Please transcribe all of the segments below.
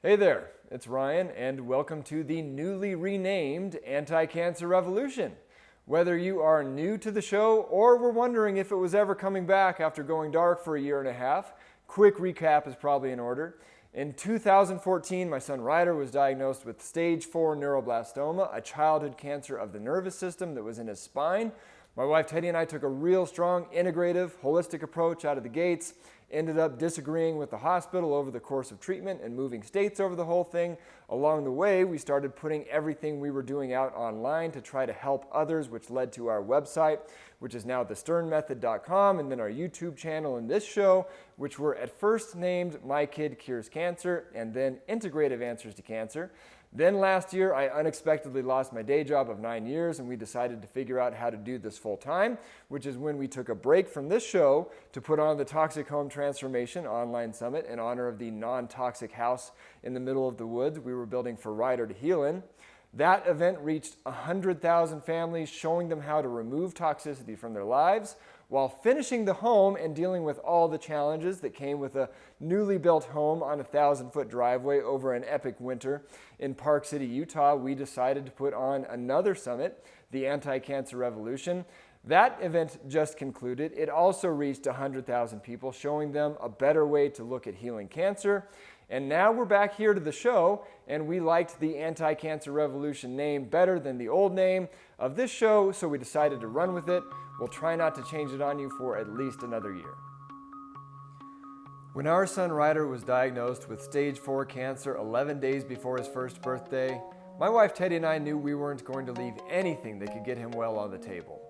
Hey there, it's Ryan, and welcome to the newly renamed Anti-Cancer Revolution. Whether you are new to the show or were wondering if it was ever coming back after going dark for a year and a half, quick recap is probably in order. In 2014, my son Ryder was diagnosed with stage 4 neuroblastoma, a childhood cancer of the nervous system that was in his spine. My wife Teddy and I took a real strong, integrative, holistic approach out of the gates. Ended up disagreeing with the hospital over the course of treatment and moving states over the whole thing. Along the way, we started putting everything we were doing out online to try to help others, which led to our website, which is now thesternmethod.com, and then our YouTube channel and this show, which were at first named My Kid Cures Cancer and then Integrative Answers to Cancer. Then last year, I unexpectedly lost my day job of 9 years, and we decided to figure out how to do this full time, which is when we took a break from this show to put on the Toxic Home Transformation Online Summit in honor of the non-toxic house in the middle of the woods we were building for Ryder to heal in. That event reached 100,000 families, showing them how to remove toxicity from their lives while finishing the home and dealing with all the challenges that came with a newly built home on a 1,000-foot driveway over an epic winter. In Park City, Utah, we decided to put on another summit, the Anti-Cancer Revolution. That event just concluded. It also reached 100,000 people, showing them a better way to look at healing cancer. And now we're back here to the show, and we liked the Anti-Cancer Revolution name better than the old name of this show, so we decided to run with it. We'll try not to change it on you for at least another year. When our son Ryder was diagnosed with stage 4 cancer 11 days before his first birthday, my wife Teddy and I knew we weren't going to leave anything that could get him well on the table.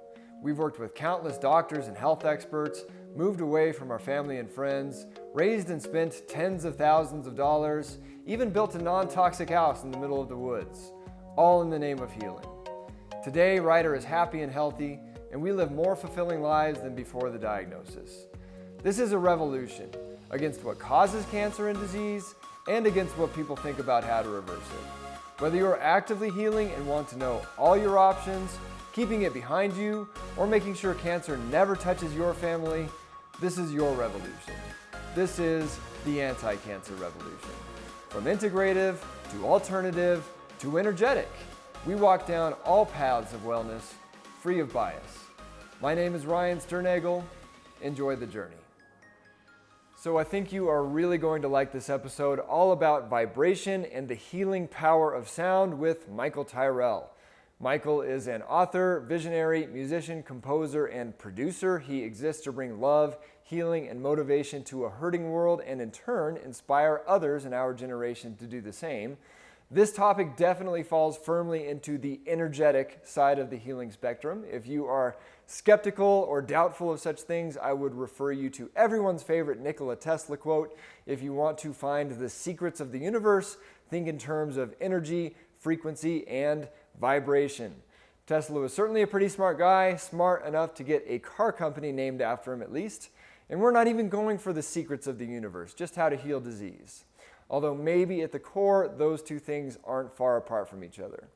We've worked with countless doctors and health experts, moved away from our family and friends, raised and spent tens of thousands of dollars, even built a non-toxic house in the middle of the woods, all in the name of healing. Today, Ryder is happy and healthy, and we live more fulfilling lives than before the diagnosis. This is a revolution against what causes cancer and disease, and against what people think about how to reverse it. Whether you're actively healing and want to know all your options, keeping it behind you, or making sure cancer never touches your family, this is your revolution. This is the Anti-Cancer Revolution. From integrative to alternative to energetic, we walk down all paths of wellness, free of bias. My name is Ryan Sternagel. Enjoy the journey. So I think you are really going to like this episode all about vibration and the healing power of sound with Michael Tyrrell. Michael is an author, visionary, musician, composer, and producer. He exists to bring love, healing, and motivation to a hurting world and in turn inspire others in our generation to do the same. This topic definitely falls firmly into the energetic side of the healing spectrum. If you are skeptical or doubtful of such things, I would refer you to everyone's favorite Nikola Tesla quote. If you want to find the secrets of the universe, think in terms of energy, frequency, and vibration. Tesla was certainly a pretty smart guy, smart enough to get a car company named after him at least. And we're not even going for the secrets of the universe, just how to heal disease. Although maybe at the core, those two things aren't far apart from each other.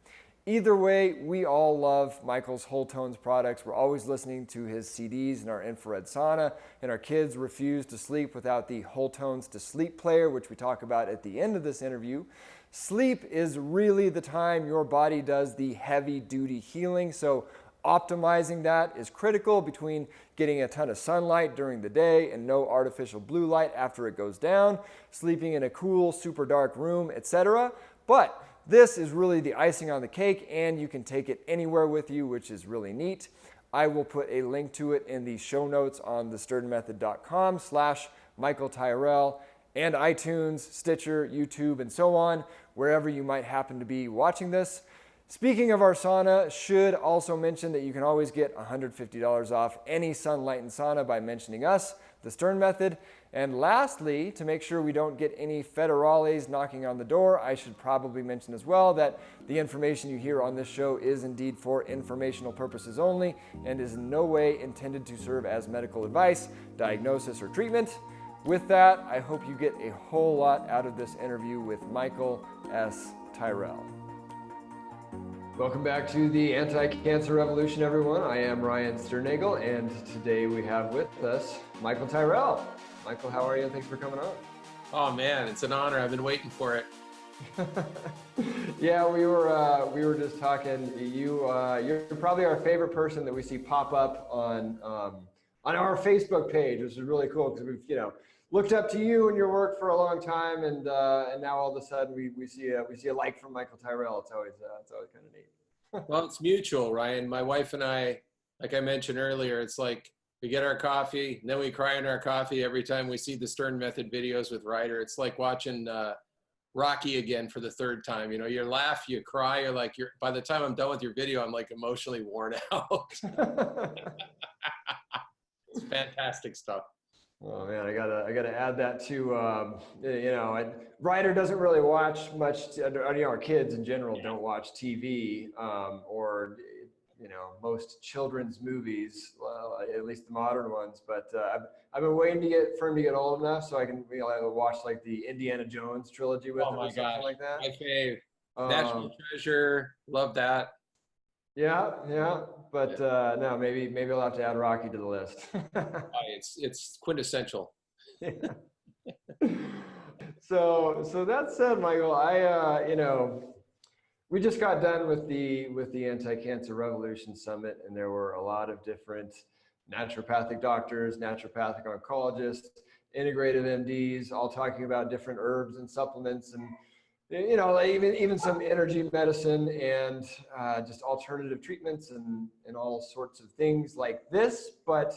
Either way, we all love Michael's Whole Tones products. We're always listening to his CDs in our infrared sauna, and our kids refuse to sleep without the Whole Tones to Sleep player, which we talk about at the end of this interview. Sleep is really the time your body does the heavy-duty healing, so optimizing that is critical between getting a ton of sunlight during the day and no artificial blue light after it goes down, sleeping in a cool, super dark room, etc. But this is really the icing on the cake, and you can take it anywhere with you, which is really neat. I will put a link to it in the show notes on thesternmethod.com/Michael Tyrrell and iTunes, Stitcher, YouTube, and so on, wherever you might happen to be watching this. Speaking of our sauna, should also mention that you can always get $150 off any Sunlight and Sauna by mentioning us, the Stern Method. And lastly, to make sure we don't get any federales knocking on the door, I should probably mention as well that the information you hear on this show is indeed for informational purposes only and is in no way intended to serve as medical advice, diagnosis, or treatment. With that, I hope you get a whole lot out of this interview with Michael S. Tyrrell. Welcome back to the Anti-Cancer Revolution, everyone. I am Ryan Sternagel, and today we have with us Michael Tyrrell. Michael, how are you? Thanks for coming on. Oh man, it's an honor. I've been waiting for it. Yeah, we were just talking. You're probably our favorite person that we see pop up on our Facebook page, which is really cool because we've looked up to you and your work for a long time, and now all of a sudden we see a like from Michael Tyrrell. It's always kind of neat. Well, it's mutual, Ryan. My wife and I, like I mentioned earlier, it's like we get our coffee, and then we cry in our coffee every time we see the Stern Method videos with Ryder. It's like watching Rocky again for the third time. You know, you laugh, you cry, by the time I'm done with your video, I'm like emotionally worn out. It's fantastic stuff. Oh man, I gotta add that to Ryder doesn't really watch much. Our kids in general don't watch TV or most children's movies, at least the modern ones. But I've been waiting for him to get old enough so I can watch like the Indiana Jones trilogy with him or something like that. My fave. National Treasure, love that. Yeah, but no, maybe I'll have to add Rocky to the list. It's quintessential. Yeah. So that said, Michael, we just got done with the Anti-Cancer Revolution Summit, and there were a lot of different naturopathic doctors, naturopathic oncologists, integrative MDs, all talking about different herbs and supplements, and even some energy medicine and just alternative treatments and all sorts of things like this. But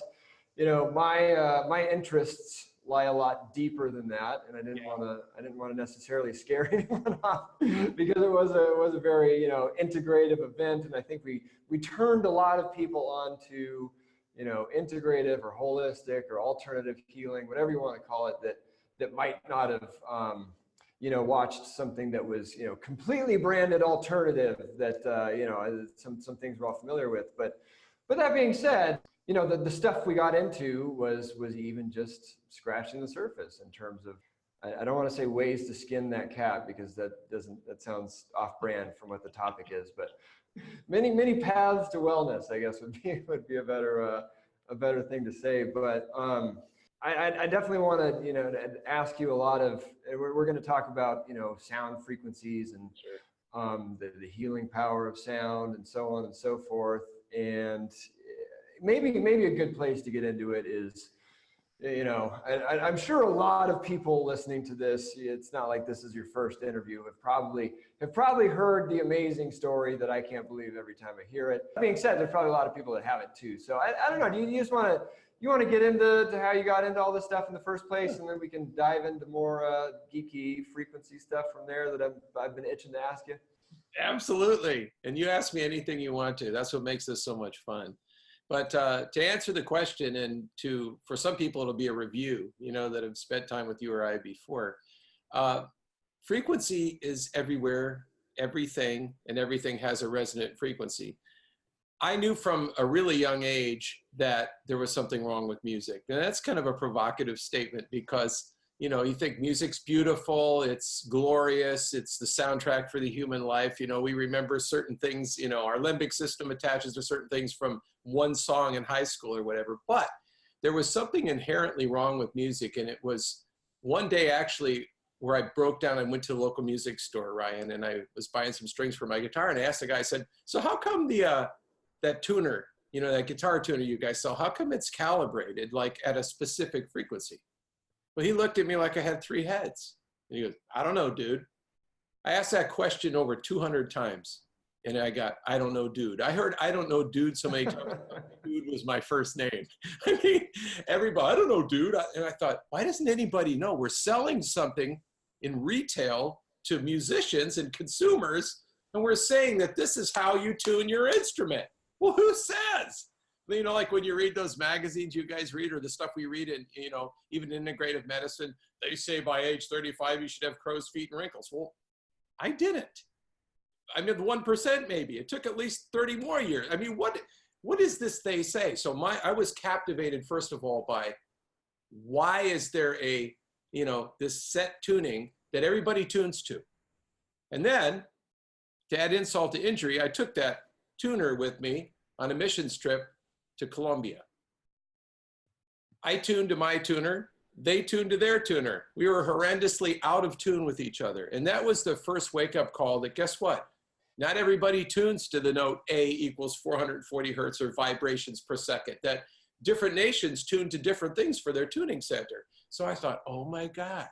my interests lie a lot deeper than that, and I didn't want to necessarily scare anyone off because it was a very integrative event, and I think we turned a lot of people on to integrative or holistic or alternative healing, whatever you want to call it, that might not have watched something that was completely branded alternative that some things we're all familiar with. But that being said, the stuff we got into was even just scratching the surface in terms of, I don't want to say ways to skin that cat because that sounds off brand from what the topic is, but many paths to wellness, I guess would be a better thing to say. But I definitely want to ask you a lot of, we're going to talk about sound frequencies and the healing power of sound and so on and so forth. And maybe a good place to get into it is, I'm sure a lot of people listening to this, it's not like this is your first interview, have probably heard the amazing story that I can't believe every time I hear it. That being said, there's probably a lot of people that haven't too. So I don't know, do you just want to get into how you got into all this stuff in the first place, and then we can dive into more geeky frequency stuff from there that I've been itching to ask you? Absolutely. And you ask me anything you want to. That's what makes this so much fun. But to answer the question, and for some people, it'll be a review, that have spent time with you or I before. Frequency is everywhere, everything, and everything has a resonant frequency. I knew from a really young age that there was something wrong with music. And that's kind of a provocative statement because, you think music's beautiful, it's glorious, it's the soundtrack for the human life. We remember certain things, our limbic system attaches to certain things from one song in high school or whatever. But there was something inherently wrong with music. And it was one day actually where I broke down and went to the local music store, Ryan, and I was buying some strings for my guitar. And I asked the guy, I said, so how come that tuner, that guitar tuner you guys sell, how come it's calibrated like at a specific frequency? Well, he looked at me like I had three heads. And he goes, I don't know, dude. I asked that question over 200 times. And I don't know, dude. I heard, I don't know, dude, so many times. Dude was my first name. I mean, everybody, I don't know, dude. And I thought, why doesn't anybody know? We're selling something in retail to musicians and consumers, and we're saying that this is how you tune your instrument. Well, who says? Like when you read those magazines you guys read, or the stuff we read in, even integrative medicine, they say by age 35, you should have crow's feet and wrinkles. Well, I didn't. I mean, the 1% maybe. It took at least 30 more years. I mean, what is this they say? So I was captivated, first of all, by why is there this set tuning that everybody tunes to? And then, to add insult to injury, I took that tuner with me on a missions trip to Colombia. I tuned to my tuner, They tuned to their tuner. We were horrendously out of tune with each other. And that was the first wake-up call that, guess what? Not everybody tunes to the note A equals 440 hertz or vibrations per second. That different nations tune to different things for their tuning center. So I thought, oh my God,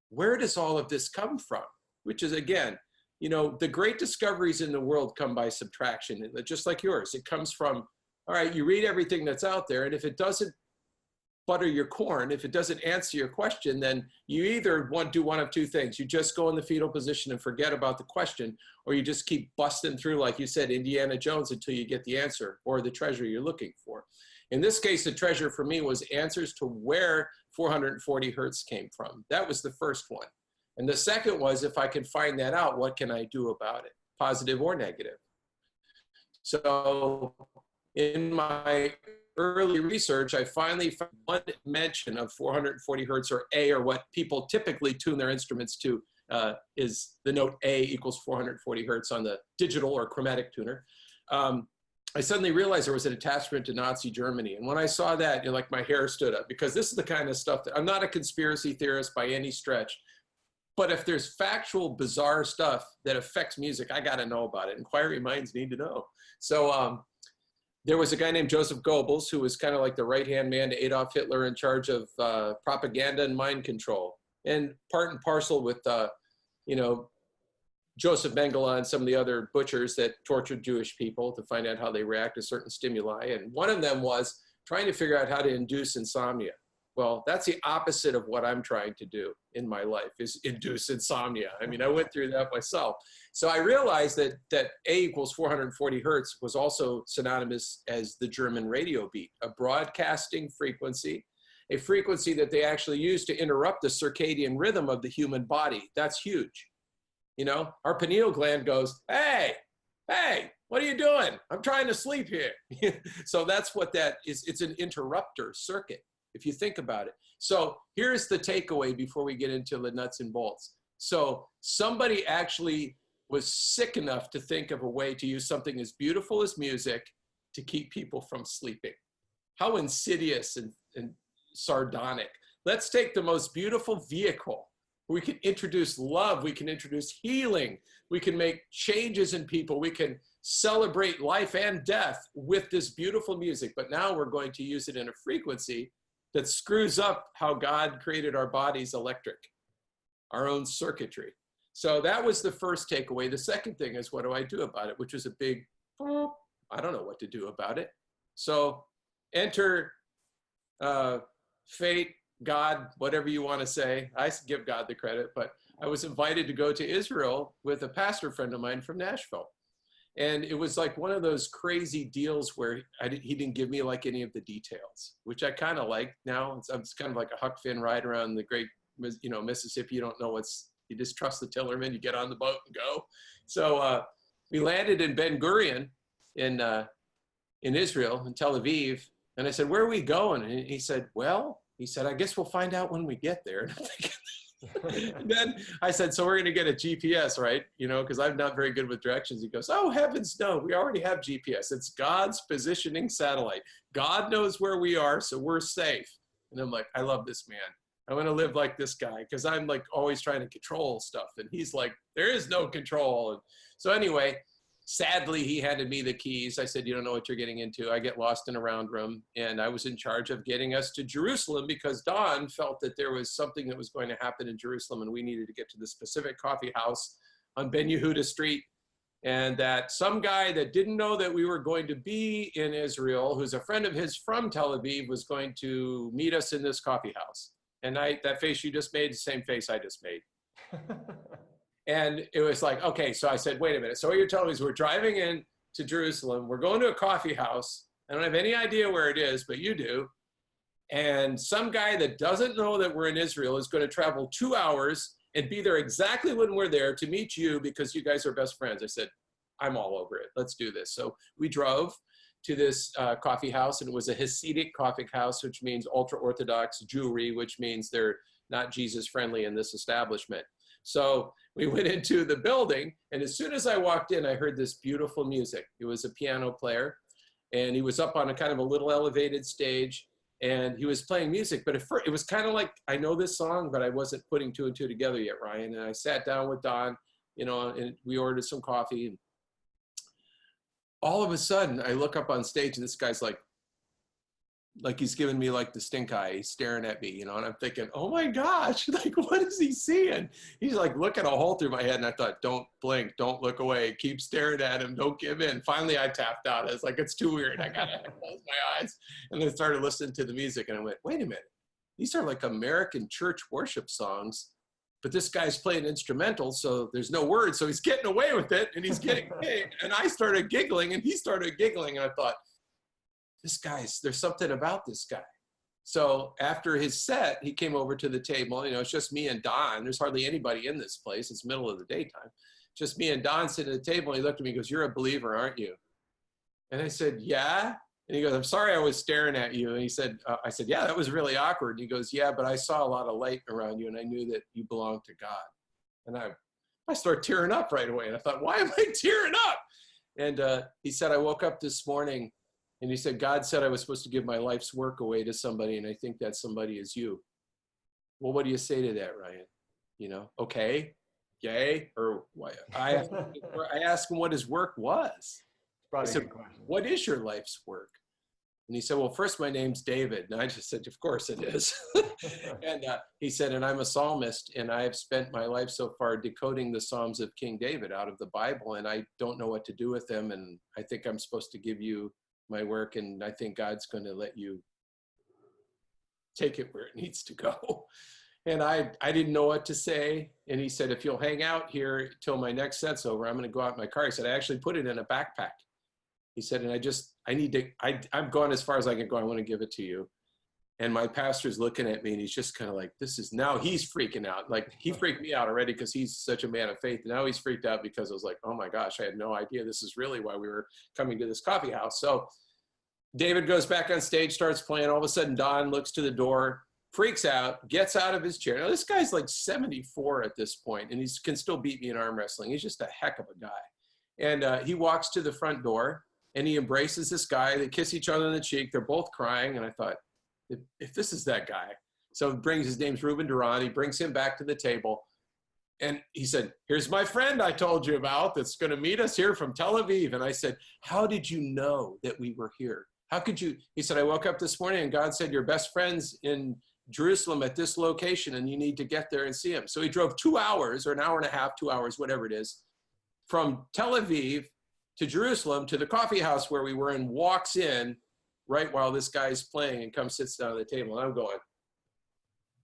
where does all of this come from? Which is, again, you know, the great discoveries in the world come by subtraction, and just like yours. It comes from, all right, you read everything that's out there, and if it doesn't butter your corn, if it doesn't answer your question, then you either do one of two things. You just go in the fetal position and forget about the question, or you just keep busting through, like you said, Indiana Jones, until you get the answer or the treasure you're looking for. In this case, the treasure for me was answers to where 440 hertz came from. That was the first one. And the second was, if I can find that out, what can I do about it, positive or negative? So in my early research, I finally found one mention of 440 hertz, or A, or what people typically tune their instruments to, is the note A equals 440 hertz on the digital or chromatic tuner. I suddenly realized there was an attachment to Nazi Germany. And when I saw that, you know, like my hair stood up, because this is the kind of stuff that, I'm not a conspiracy theorist by any stretch, but if there's factual, bizarre stuff that affects music, I got to know about it. Inquiry minds need to know. So there was a guy named Joseph Goebbels, who was kind of like the right-hand man to Adolf Hitler, in charge of propaganda and mind control. And part and parcel with, you know, Joseph Mengele and some of the other butchers that tortured Jewish people to find out how they react to certain stimuli. And one of them was trying to figure out how to induce insomnia. Well, that's the opposite of what I'm trying to do in my life, is induce insomnia. I mean, I went through that myself. So I realized that A equals 440 hertz was also synonymous as the German radio beat, a broadcasting frequency, a frequency that they actually use to interrupt the circadian rhythm of the human body. That's huge. You know, our pineal gland goes, hey, what are you doing? I'm trying to sleep here. So that's what that is. It's an interrupter circuit, if you think about it. So here's the takeaway before we get into the nuts and bolts. So somebody actually was sick enough to think of a way to use something as beautiful as music to keep people from sleeping. How insidious and sardonic. Let's take the most beautiful vehicle. We can introduce love, we can introduce healing, we can make changes in people, we can celebrate life and death with this beautiful music, but now we're going to use it in a frequency that screws up how God created our bodies electric, our own circuitry. So that was the first takeaway. The second thing is, what do I do about it? Which was a big, I don't know what to do about it. So enter fate, God, whatever you want to say. I give God the credit, but I was invited to go to Israel with a pastor friend of mine from Nashville. And it was like one of those crazy deals where he didn't give me like any of the details, which I kind of like now. It's kind of like a Huck Finn ride around the great, you know, Mississippi. You don't know you just trust the tillerman, you get on the boat and go. So we landed in Ben Gurion in Israel, in Tel Aviv. And I said, where are we going? And he said, I guess we'll find out when we get there. And I'm thinking, and then I said, so we're going to get a GPS, right? You know, because I'm not very good with directions. He goes, oh, heavens, no, we already have GPS. It's God's positioning satellite. God knows where we are, so we're safe. And I'm like, I love this man. I want to live like this guy, because I'm like always trying to control stuff. And he's like, there is no control. And so anyway, sadly, he handed me the keys. I said, you don't know what you're getting into. I get lost in a round room. And I was in charge of getting us to Jerusalem, because Don felt that there was something that was going to happen in Jerusalem, and we needed to get to the specific coffee house on Ben Yehuda Street. And that some guy that didn't know that we were going to be in Israel, who's a friend of his from Tel Aviv, was going to meet us in this coffee house. And that face you just made, the same face I just made. And it was like, okay, so I said, wait a minute. So what you're telling me is we're driving in to Jerusalem. We're going to a coffee house. I don't have any idea where it is, but you do. And some guy that doesn't know that we're in Israel is going to travel 2 hours and be there exactly when we're there to meet you, because you guys are best friends. I said, I'm all over it. Let's do this. So we drove to this coffee house, and it was a Hasidic coffee house, which means ultra-Orthodox Jewry, which means they're not Jesus-friendly in this establishment. So we went into the building, and as soon as I walked in, I heard this beautiful music. It was a piano player, and he was up on a kind of a little elevated stage, And he was playing music, but at first it was kind of like, I know this song, but I wasn't putting two and two together yet, Ryan. And I sat down with Don, you know, and we ordered some coffee. And all of a sudden I look up on stage and this guy's like he's giving me like the stink eye. He's staring at me, you know, and I'm thinking, oh my gosh, like, what is he seeing? He's like looking a hole through my head. And I thought, don't blink, don't look away, keep staring at him, don't give in. Finally, I tapped out. I was like, it's too weird. I gotta close my eyes. And then started listening to the music and I went, wait a minute. These are like American church worship songs, but this guy's playing instrumental, so there's no words. So he's getting away with it and he's getting paid. And I started giggling and he started giggling. And I thought, there's something about this guy. So after his set, he came over to the table. You know, it's just me and Don. There's hardly anybody in this place. It's middle of the daytime. Just me and Don sitting at the table. And he looked at me and goes, you're a believer, aren't you? And I said, yeah. And he goes, I'm sorry I was staring at you. And he said, I said, yeah, that was really awkward. And he goes, yeah, but I saw a lot of light around you and I knew that you belonged to God. And I started tearing up right away. And I thought, why am I tearing up? And he said, I woke up this morning and he said, God said I was supposed to give my life's work away to somebody, and I think that somebody is you. Well, what do you say to that, Ryan? You know, okay, yay, or what? I asked him what his work was. I said, what is your life's work? And he said, well, first, my name's David. And I just said, of course it is. And he said, and I'm a psalmist, and I have spent my life so far decoding the Psalms of King David out of the Bible, and I don't know what to do with them, and I think I'm supposed to give you my work, and I think God's going to let you take it where it needs to go. And I didn't know what to say. And he said, if you'll hang out here till my next set's over, I'm going to go out in my car. He said, I actually put it in a backpack. He said, and I'm going as far as I can go. I want to give it to you. And my pastor's looking at me and he's just kind of like, now he's freaking out. Like, he freaked me out already because he's such a man of faith. And now he's freaked out because I was like, oh my gosh, I had no idea this is really why we were coming to this coffee house. So David goes back on stage, starts playing. All of a sudden, Don looks to the door, freaks out, gets out of his chair. Now, this guy's like 74 at this point, and he can still beat me in arm wrestling. He's just a heck of a guy. And he walks to the front door, and he embraces this guy. They kiss each other on the cheek. They're both crying. And I thought, if this is that guy. So his name's Ruben Duran. He brings him back to the table. And he said, here's my friend I told you about that's going to meet us here from Tel Aviv. And I said, how did you know that we were here? How could you? He said, I woke up this morning and God said, your best friend's in Jerusalem at this location and you need to get there and see him. So he drove 2 hours or an hour and a half, 2 hours, whatever it is, from Tel Aviv to Jerusalem to the coffee house where we were and walks in right while this guy's playing and comes sits down at the table. And I'm going,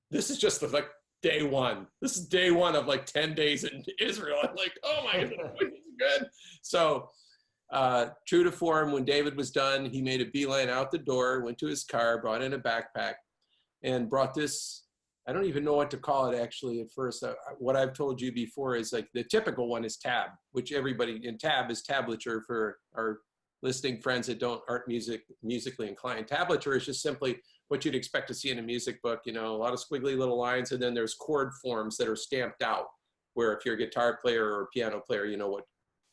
this is just like day one. This is day one of like 10 days in Israel. I'm like, oh my goodness, this is good. So true to form, when David was done, he made a beeline out the door, went to his car, brought in a backpack, and brought this, I don't even know what to call it actually at first. What I've told you before is like the typical one is tab, which everybody in tab is tablature for our listening friends that aren't musically inclined. Tablature is just simply what you'd expect to see in a music book, you know, a lot of squiggly little lines, and then there's chord forms that are stamped out, where if you're a guitar player or a piano player, you know what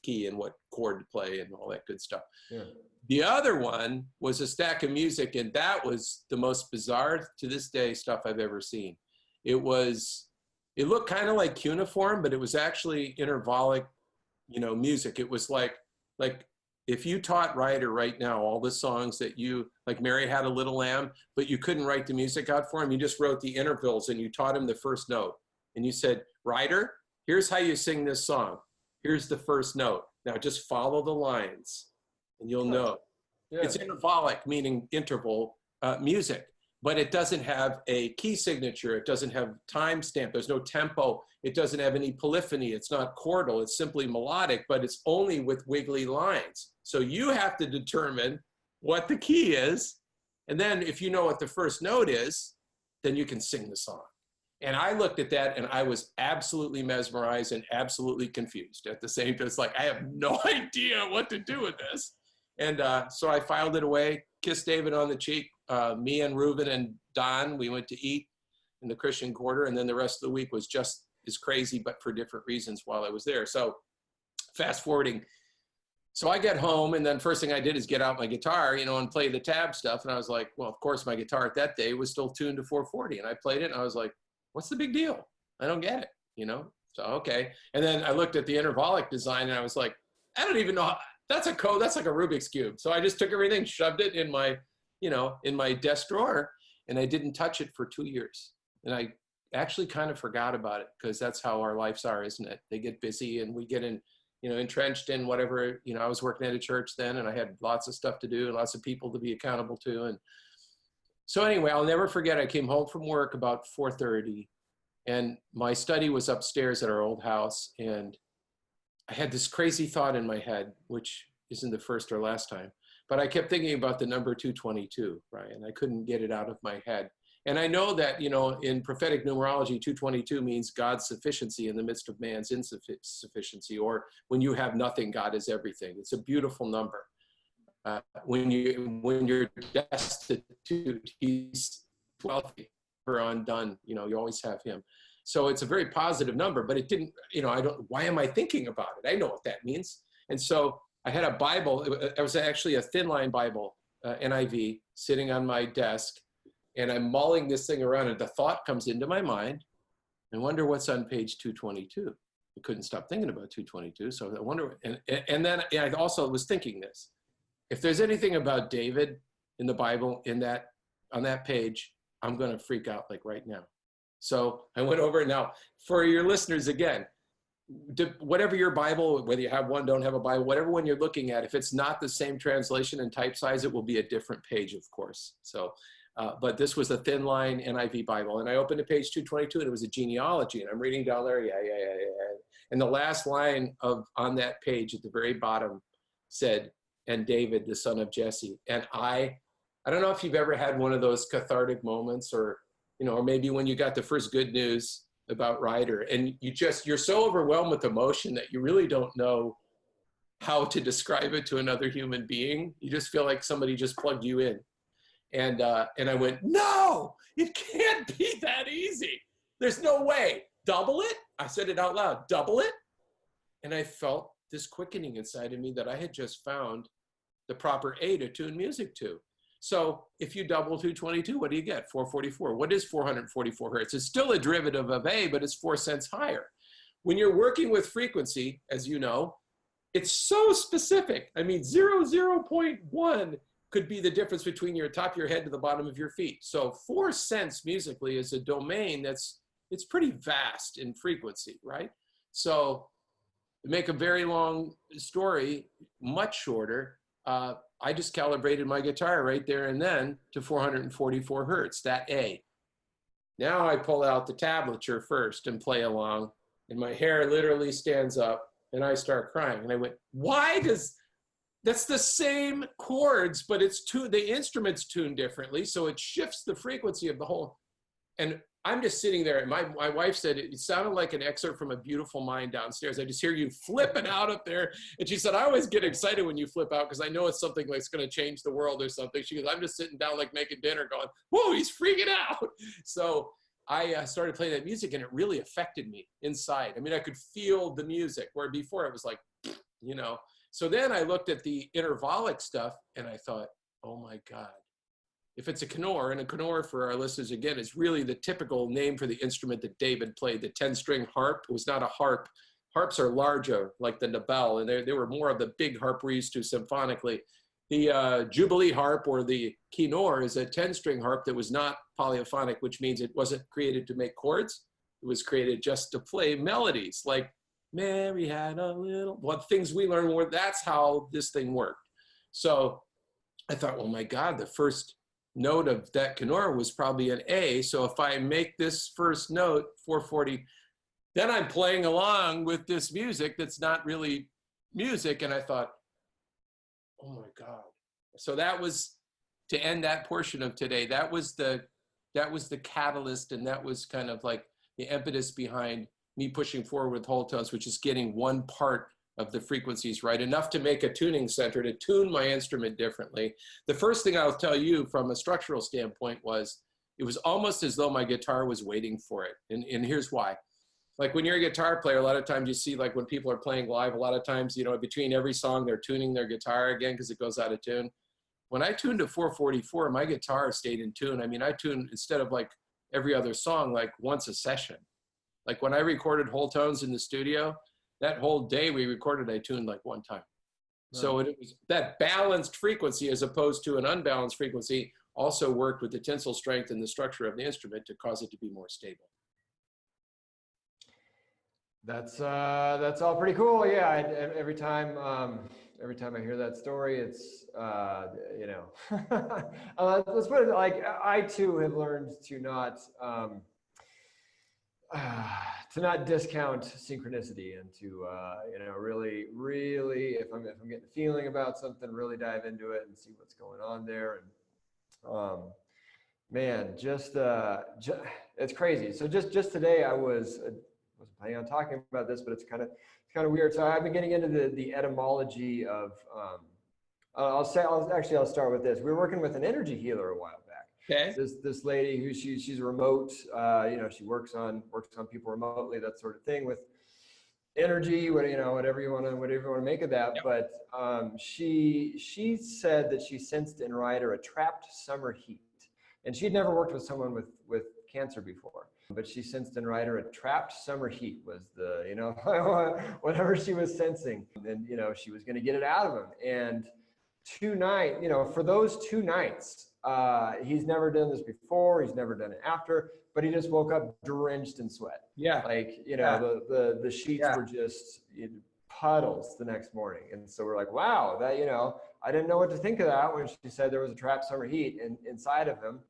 key and what chord to play and all that good stuff. Yeah. The other one was a stack of music, and that was the most bizarre to this day stuff I've ever seen. It looked kind of like cuneiform, but it was actually intervallic, you know, music. It was like if you taught Ryder right now all the songs that like Mary Had a Little Lamb, but you couldn't write the music out for him, you just wrote the intervals and you taught him the first note. And you said, Ryder, here's how you sing this song. Here's the first note. Now just follow the lines and you'll know. Yeah. It's intervallic, meaning interval music, but it doesn't have a key signature. It doesn't have time stamp. There's no tempo. It doesn't have any polyphony. It's not chordal. It's simply melodic, but it's only with wiggly lines. So you have to determine what the key is. And then if you know what the first note is, then you can sing the song. And I looked at that and I was absolutely mesmerized and absolutely confused at the same time. It's like, I have no idea what to do with this. And so I filed it away, kissed David on the cheek. Me and Reuben and Don, we went to eat in the Christian Quarter. And then the rest of the week was just as crazy, but for different reasons while I was there. So fast forwarding, So I get home, and then first thing I did is get out my guitar, and play the tab stuff. And I was like, well, of course, my guitar at that day was still tuned to 440. And I played it, and I was like, what's the big deal? I don't get it. So, okay. And then I looked at the intervallic design, and I was like, I don't even know how, that's a code. That's like a Rubik's Cube. So I just took everything, shoved it in my, in my desk drawer, and I didn't touch it for 2 years. And I actually kind of forgot about it, because that's how our lives are, isn't it? They get busy, and we get entrenched in whatever. I was working at a church then, and I had lots of stuff to do and lots of people to be accountable to. And so anyway, I'll never forget, I came home from work about 4:30, and my study was upstairs at our old house. And I had this crazy thought in my head, which isn't the first or last time, but I kept thinking about the number 222, right? And I couldn't get it out of my head. And I know that, in prophetic numerology, 222 means God's sufficiency in the midst of man's insufficiency, or when you have nothing, God is everything. It's a beautiful number. When you're destitute, he's wealthy or undone, you always have him. So it's a very positive number, but it didn't, why am I thinking about it? I know what that means. And so I had a Bible. It was actually a thin line Bible, NIV, sitting on my desk. And I'm mulling this thing around, and the thought comes into my mind, I wonder what's on page 222. I couldn't stop thinking about 222. So I wonder, and then I also was thinking this, if there's anything about David in the Bible on that page, I'm going to freak out like right now. So I went over. Now, for your listeners, again, whatever your Bible, whether you have one, don't have a Bible, whatever one you're looking at, if it's not the same translation and type size, it will be a different page, of course. So, but this was a thin line NIV Bible. And I opened to page 222, and it was a genealogy. And I'm reading down there, yeah. And the last line on that page at the very bottom said, and David, the son of Jesse. And I don't know if you've ever had one of those cathartic moments, or maybe when you got the first good news about Ryder, and you're so overwhelmed with emotion that you really don't know how to describe it to another human being. You just feel like somebody just plugged you in. And I went, no, it can't be that easy. There's no way. Double it? I said it out loud, double it? And I felt this quickening inside of me that I had just found the proper A to tune music to. So if you double 222, what do you get? 444. What is 444 hertz? It's still a derivative of A, but it's 4 cents higher. When you're working with frequency, as you know, it's so specific. I mean, 0.1 could be the difference between your top of your head to the bottom of your feet. So 4 cents musically is a domain it's pretty vast in frequency, right? So to make a very long story much shorter, I just calibrated my guitar right there and then to 444 hertz, that A. Now I pull out the tablature first and play along, and my hair literally stands up, and I start crying. And I went, that's the same chords, but the instrument's tuned differently, so it shifts the frequency of the whole. And I'm just sitting there, and my wife said it sounded like an excerpt from A Beautiful Mind downstairs. I just hear you flipping out up there. And she said, I always get excited when you flip out, because I know it's something like it's going to change the world or something. She goes, I'm just sitting down like making dinner going, whoa, he's freaking out. So I started playing that music, and it really affected me inside. I mean, I could feel the music, where before it was like, So then I looked at the intervallic stuff, and I thought, oh my God. If it's a kinnor, and a kinnor for our listeners, again, is really the typical name for the instrument that David played, the 10-string harp. It was not a harp. Harps are larger, like the Nobel, and they were more of the big harp we're used to symphonically. The Jubilee harp, or the kinnor, is a 10-string harp that was not polyphonic, which means it wasn't created to make chords. It was created just to play melodies, like Mary had a little, things we learned were, that's how this thing worked. So I thought, oh my God, the first note of that kinnor was probably an A. So if I make this first note 440, then I'm playing along with this music that's not really music. And I thought, oh my God. So that was, to end that portion of today, that was the catalyst, and that was kind of like the impetus behind me pushing forward with whole tones, which is getting one part of the frequencies right, enough to make a tuning center to tune my instrument differently. The first thing I'll tell you from a structural standpoint was, it was almost as though my guitar was waiting for it. And here's why. Like when you're a guitar player, a lot of times you see, like when people are playing live, a lot of times, you know, between every song, they're tuning their guitar again because it goes out of tune. When I tuned to 444, my guitar stayed in tune. I mean, I tuned instead of like every other song, like once a session. Like when I recorded whole tones in the studio, that whole day we recorded, I tuned like one time. So it was that balanced frequency as opposed to an unbalanced frequency also worked with the tensile strength and the structure of the instrument to cause it to be more stable. That's all pretty cool. Yeah, every time I hear that story, it's you know, let's put it like I too have learned to not discount synchronicity and to you know, really if I'm getting a feeling about something, really dive into it and see what's going on there. And man, just it's crazy. So just today I wasn't planning on talking about this, but it's kind of weird. So I've been getting into the etymology of I'll start with this. We were working with an energy healer a while back. Okay. This lady who she's remote, you know, she works on people remotely, that sort of thing, with energy, whatever you want to make of that. Yep. But she said that she sensed in Ryder a trapped summer heat, and she'd never worked with someone with cancer before, but she sensed in Ryder a trapped summer heat was the, you know, whatever she was sensing, and you know, she was going to get it out of him. And for those 2 nights, he's never done this before, he's never done it after, but he just woke up drenched in sweat. Yeah. Like, you know, the sheets were just puddles the next morning. And so we're like, wow, that, you know, I didn't know what to think of that when she said there was a trapped summer heat inside of him.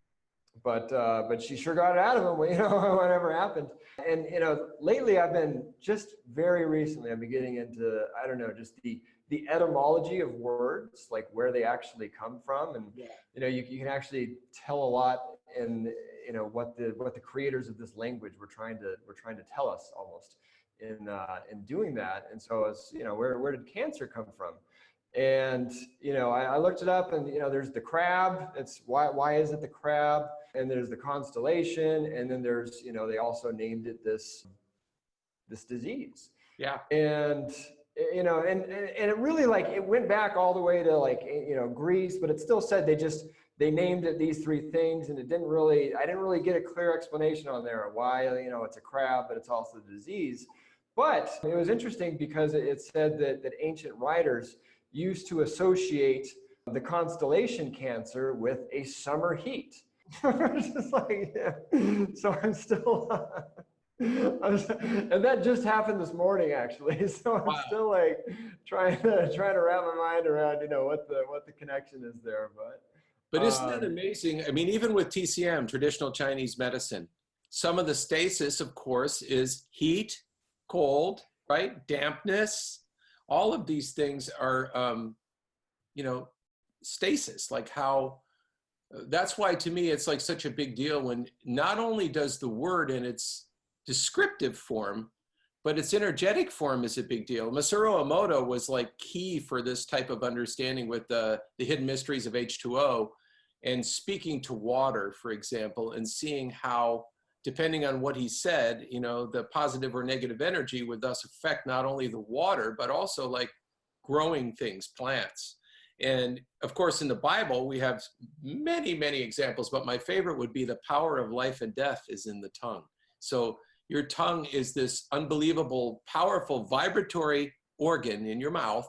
But she sure got it out of him, you know, whatever happened. And, you know, lately I've been getting into, I don't know, just the etymology of words, like where they actually come from. And, you know, you can actually tell a lot in, you know, what the creators of this language were trying to tell us almost in doing that. And so it's, you know, where did cancer come from? And, you know, I looked it up, and, you know, there's the crab. It's why is it the crab? And there's the constellation. And then there's, you know, they also named it this disease. Yeah. And, you know, and it really, like, it went back all the way to, like, you know, Greece, but it still said they named it these 3 things, and I didn't really get a clear explanation on there why, you know, it's a crab, but it's also a disease. But it was interesting because it said that ancient writers used to associate the constellation Cancer with a summer heat. Just like, yeah. So I'm still, and that just happened this morning, actually. So I'm still like trying to wrap my mind around, you know, what the connection is there. But isn't that amazing? I mean, even with TCM, traditional Chinese medicine, some of the stasis, of course, is heat, cold, right? Dampness. All of these things are, you know, stasis. Like how, that's why to me it's like such a big deal when not only does the word in its descriptive form, but its energetic form is a big deal. Masaru Emoto was like key for this type of understanding with the hidden mysteries of H2O and speaking to water, for example, and seeing how, depending on what he said, you know, the positive or negative energy would thus affect not only the water, but also like growing things, plants. And of course, in the Bible, we have many, many examples, but my favorite would be the power of life and death is in the tongue. So your tongue is this unbelievable, powerful, vibratory organ in your mouth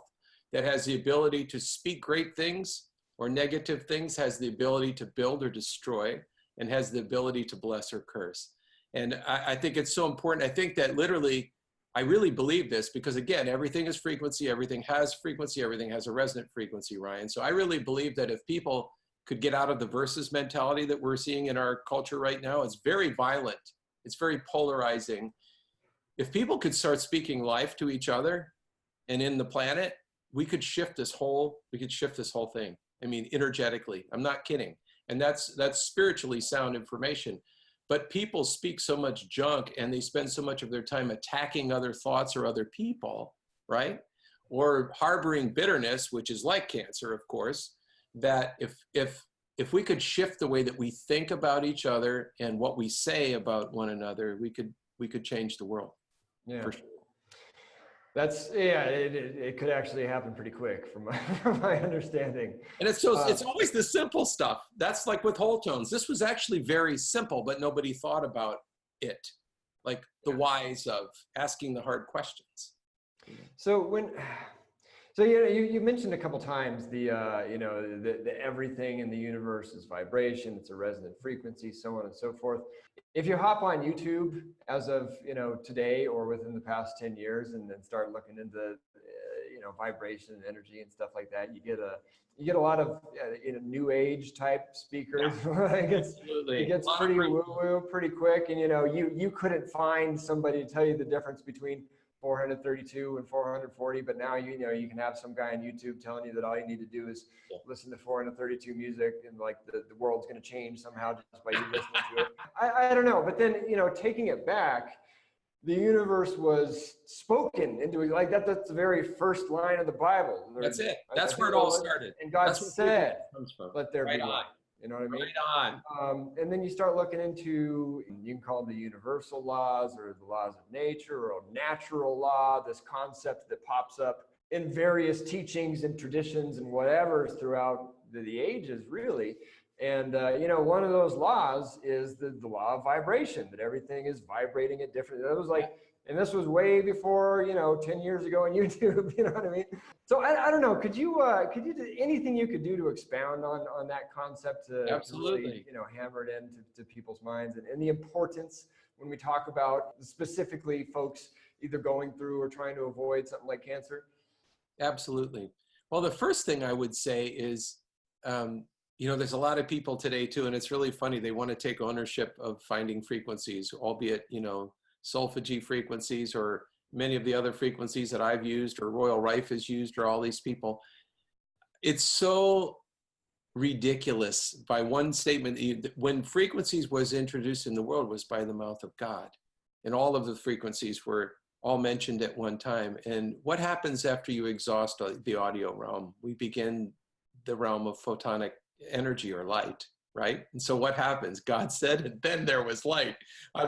that has the ability to speak great things or negative things, has the ability to build or destroy, and has the ability to bless or curse. And I think it's so important. I think that literally, I really believe this because, again, everything is frequency, everything has frequency, everything has a resonant frequency, Ryan. So I really believe that if people could get out of the versus mentality that we're seeing in our culture right now, it's very violent. It's very polarizing. If people could start speaking life to each other and in the planet, we could shift this whole thing. I mean, energetically, I'm not kidding. And that's spiritually sound information. But people speak so much junk and they spend so much of their time attacking other thoughts or other people, right? Or harboring bitterness, which is like cancer, of course, that if we could shift the way that we think about each other and what we say about one another, we could change the world. Yeah. for sure. It could actually happen pretty quick from from my understanding. And it's always the simple stuff. That's like with whole tones. This was actually very simple, but nobody thought about it. Like the whys of asking the hard questions. So you mentioned a couple times the everything in the universe is vibration, it's a resonant frequency, so on and so forth. If you hop on YouTube as of today or within the past 10 years and then start looking into vibration and energy and stuff like that, you get a lot of new age type speakers. Yeah. It gets pretty woo-woo pretty quick, and you couldn't find somebody to tell you the difference between 432 and 440, but now you can have some guy on YouTube telling you that all you need to do is listen to 432 music, and like the world's going to change somehow just by you listening to it. I don't know, but then taking it back, the universe was spoken into, like that's the very first line of the Bible. That's it. That's where it all started. And God said, "Let there be right light." You know what I mean? Right on. And then you start looking into, you can call them the universal laws or the laws of nature or natural law, this concept that pops up in various teachings and traditions and whatever throughout the ages, really. And, one of those laws is the law of vibration, that everything is vibrating at different, that was like, and this was way before, 10 years ago on YouTube, you know what I mean? So I don't know, could you do anything you could do to expound on that concept to Absolutely. really, hammer it into people's minds and the importance when we talk about specifically folks either going through or trying to avoid something like cancer? Absolutely. Well, the first thing I would say is, there's a lot of people today too, and it's really funny. They want to take ownership of finding frequencies, albeit, solfegy frequencies or many of the other frequencies that I've used or Royal Rife has used or all these people. It's so ridiculous by one statement. When frequencies was introduced in the world was by the mouth of God, and all of the frequencies were all mentioned at one time. And what happens after you exhaust the audio realm? We begin the realm of photonic energy or light, right? And so what happens? God said, and then there was light,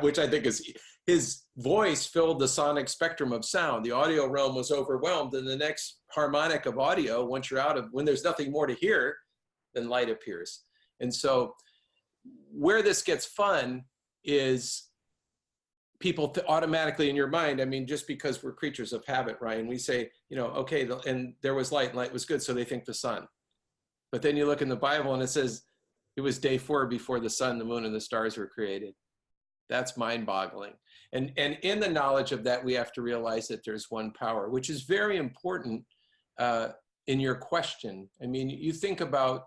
which I think is his voice filled the sonic spectrum of sound. The audio realm was overwhelmed, and the next harmonic of audio, when there's nothing more to hear, then light appears. And so where this gets fun is people automatically in your mind, just because we're creatures of habit, Ryan, we say, okay, and there was light, and light was good, so they think the sun. But then you look in the Bible and it says it was day 4 before the sun, the moon, and the stars were created. That's mind-boggling. And in the knowledge of that, we have to realize that there's one power, which is very important in your question. You think about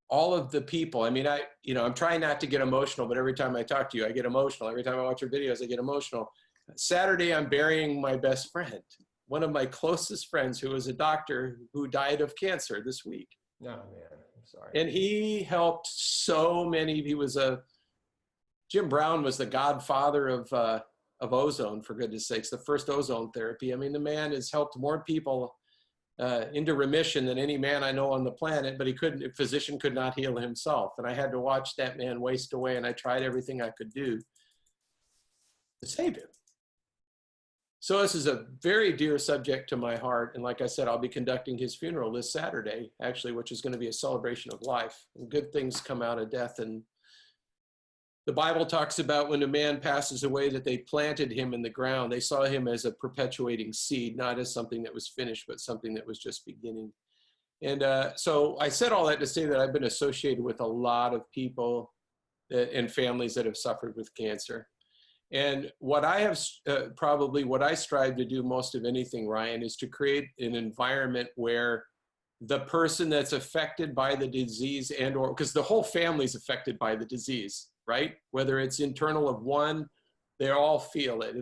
all of the people. I'm trying not to get emotional, but every time I talk to you, I get emotional. Every time I watch your videos, I get emotional. Saturday, I'm burying my best friend, one of my closest friends who was a doctor who died of cancer this week. Oh, man, I'm sorry. And he helped so many. Jim Brown was the godfather of ozone, for goodness sakes, the first ozone therapy. The man has helped more people into remission than any man I know on the planet, but a physician could not heal himself. And I had to watch that man waste away, and I tried everything I could do to save him. So this is a very dear subject to my heart. And like I said, I'll be conducting his funeral this Saturday, actually, which is going to be a celebration of life. And good things come out of death. And the Bible talks about when a man passes away that they planted him in the ground. They saw him as a perpetuating seed, not as something that was finished, but something that was just beginning. And so I said all that to say that I've been associated with a lot of people and families that have suffered with cancer. And what I have, what I strive to do most of anything, Ryan, is to create an environment where the person that's affected by the disease because the whole family is affected by the disease, right? Whether it's internal of one, they all feel it.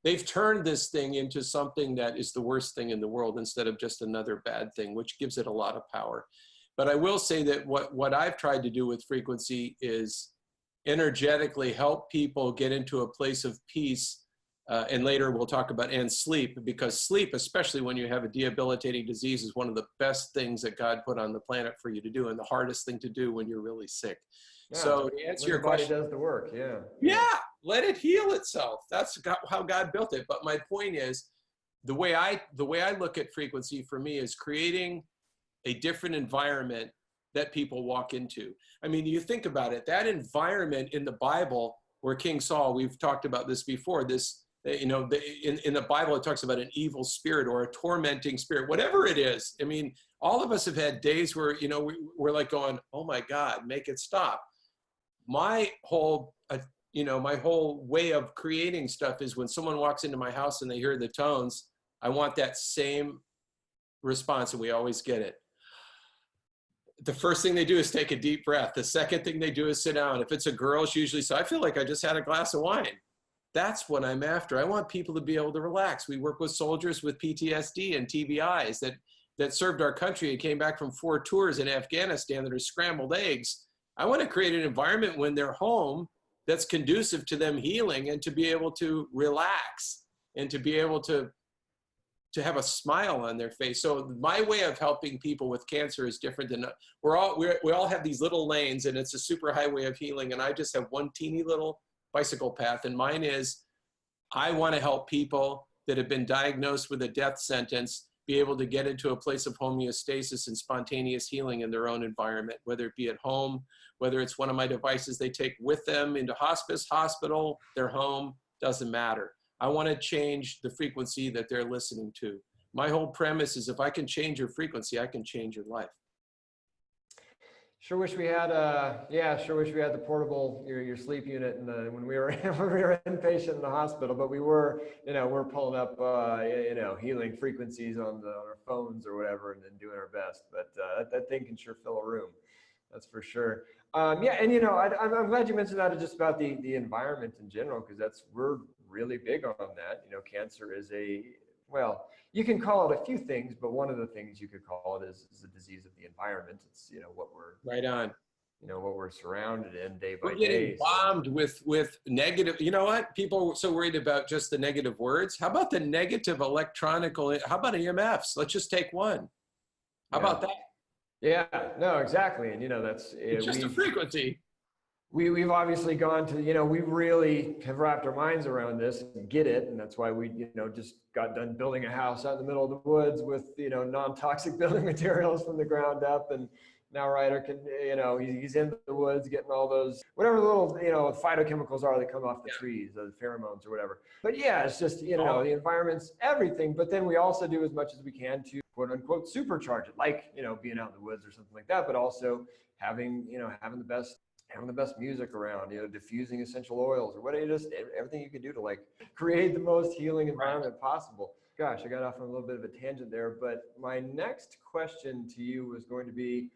They've turned this thing into something that is the worst thing in the world instead of just another bad thing, which gives it a lot of power. But I will say that what I've tried to do with frequency is energetically help people get into a place of peace. And later we'll talk about sleep, because sleep, especially when you have a debilitating disease, is one of the best things that God put on the planet for you to do, and the hardest thing to do when you're really sick. Yeah, so to answer your body question, does the work. Yeah. let it heal itself. That's how God built it. But my point is, the way I look at frequency for me is creating a different environment that people walk into. I mean, you think about it, that environment in the Bible where King Saul, we've talked about this before, this, you know, in the Bible, it talks about an evil spirit or a tormenting spirit, whatever it is. I mean, all of us have had days where, you know, we're like going, oh my God, make it stop. My whole, my whole way of creating stuff is when someone walks into my house and they hear the tones, I want that same response, and we always get it. The first thing they do is take a deep breath. The second thing they do is sit down. If it's a girl, she usually says, I feel like I just had a glass of wine. That's what I'm after. I want people to be able to relax. We work with soldiers with PTSD and TBIs that served our country and came back from 4 tours in Afghanistan that are scrambled eggs. I want to create an environment when they're home that's conducive to them healing and to be able to relax and to be able to have a smile on their face. So my way of helping people with cancer is different than, we all have these little lanes, and it's a super highway of healing. And I just have one teeny little bicycle path. And mine is, I want to help people that have been diagnosed with a death sentence be able to get into a place of homeostasis and spontaneous healing in their own environment, whether it be at home, whether it's one of my devices they take with them into hospice, hospital, their home, doesn't matter. I want to change the frequency that they're listening to. My whole premise is if I can change your frequency, I can change your life. Sure wish we had sure wish we had the portable your sleep unit when we were inpatient in the hospital, but we're pulling up healing frequencies on our phones or whatever and then doing our best. But that thing can sure fill a room. That's for sure. I'm glad you mentioned that just about the environment in general, because we're really big on that. Cancer is you can call it a few things, but one of the things you could call it is a disease of the environment. It's what we're right on. What we're surrounded in day by day. We're getting bombed with negative. You know what? People are so worried about just the negative words. How about the negative electronical? How about EMFs? Let's just take one. How about that? Yeah, no, exactly. And it's just a frequency. We've obviously gone to, we really have wrapped our minds around this and get it. And that's why we, just got done building a house out in the middle of the woods with, non-toxic building materials from the ground up. And now Ryder can, he's in the woods getting all those, whatever little, phytochemicals are that come off the trees, the pheromones or whatever. But yeah, it's just, the environment's everything. But then we also do as much as we can to quote unquote supercharge it, like, being out in the woods or something like that, but also having the best music around, diffusing essential oils or whatever, just everything you can do to create the most healing environment possible. Gosh, I got off on a little bit of a tangent there, but my next question to you was going to be,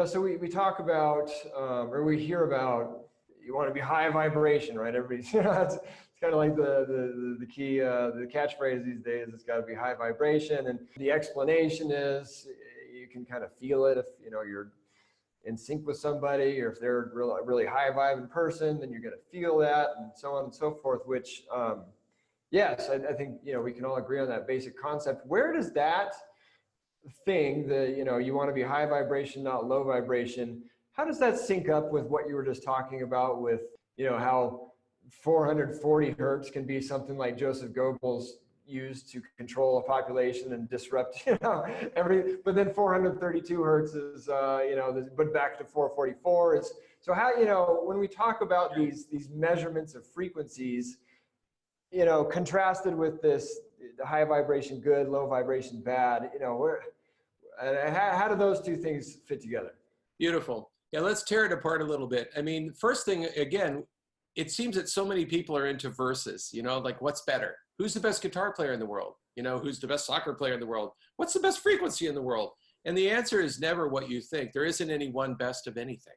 so we talk about, or we hear about, you want to be high vibration, right? Everybody's, it's kind of like the key, the catchphrase these days. It's got to be high vibration, and the explanation is you can kind of feel it if you're in sync with somebody, or if they're really high vibing person, then you're going to feel that, and so on and so forth. Which, yes, I think we can all agree on that basic concept. Where does that thing that you want to be high vibration, not low vibration, how does that sync up with what you were just talking about with how 440 hertz can be something like Joseph Goebbels used to control a population and disrupt but then 432 hertz is but back to 444 is, so how when we talk about these measurements of frequencies, contrasted with the high vibration good, low vibration bad, how do those two things fit together? Beautiful. Yeah, let's tear it apart a little bit. I mean, first thing, again, it seems that so many people are into verses, like what's better? Who's the best guitar player in the world? Who's the best soccer player in the world? What's the best frequency in the world? And the answer is never what you think. There isn't any one best of anything.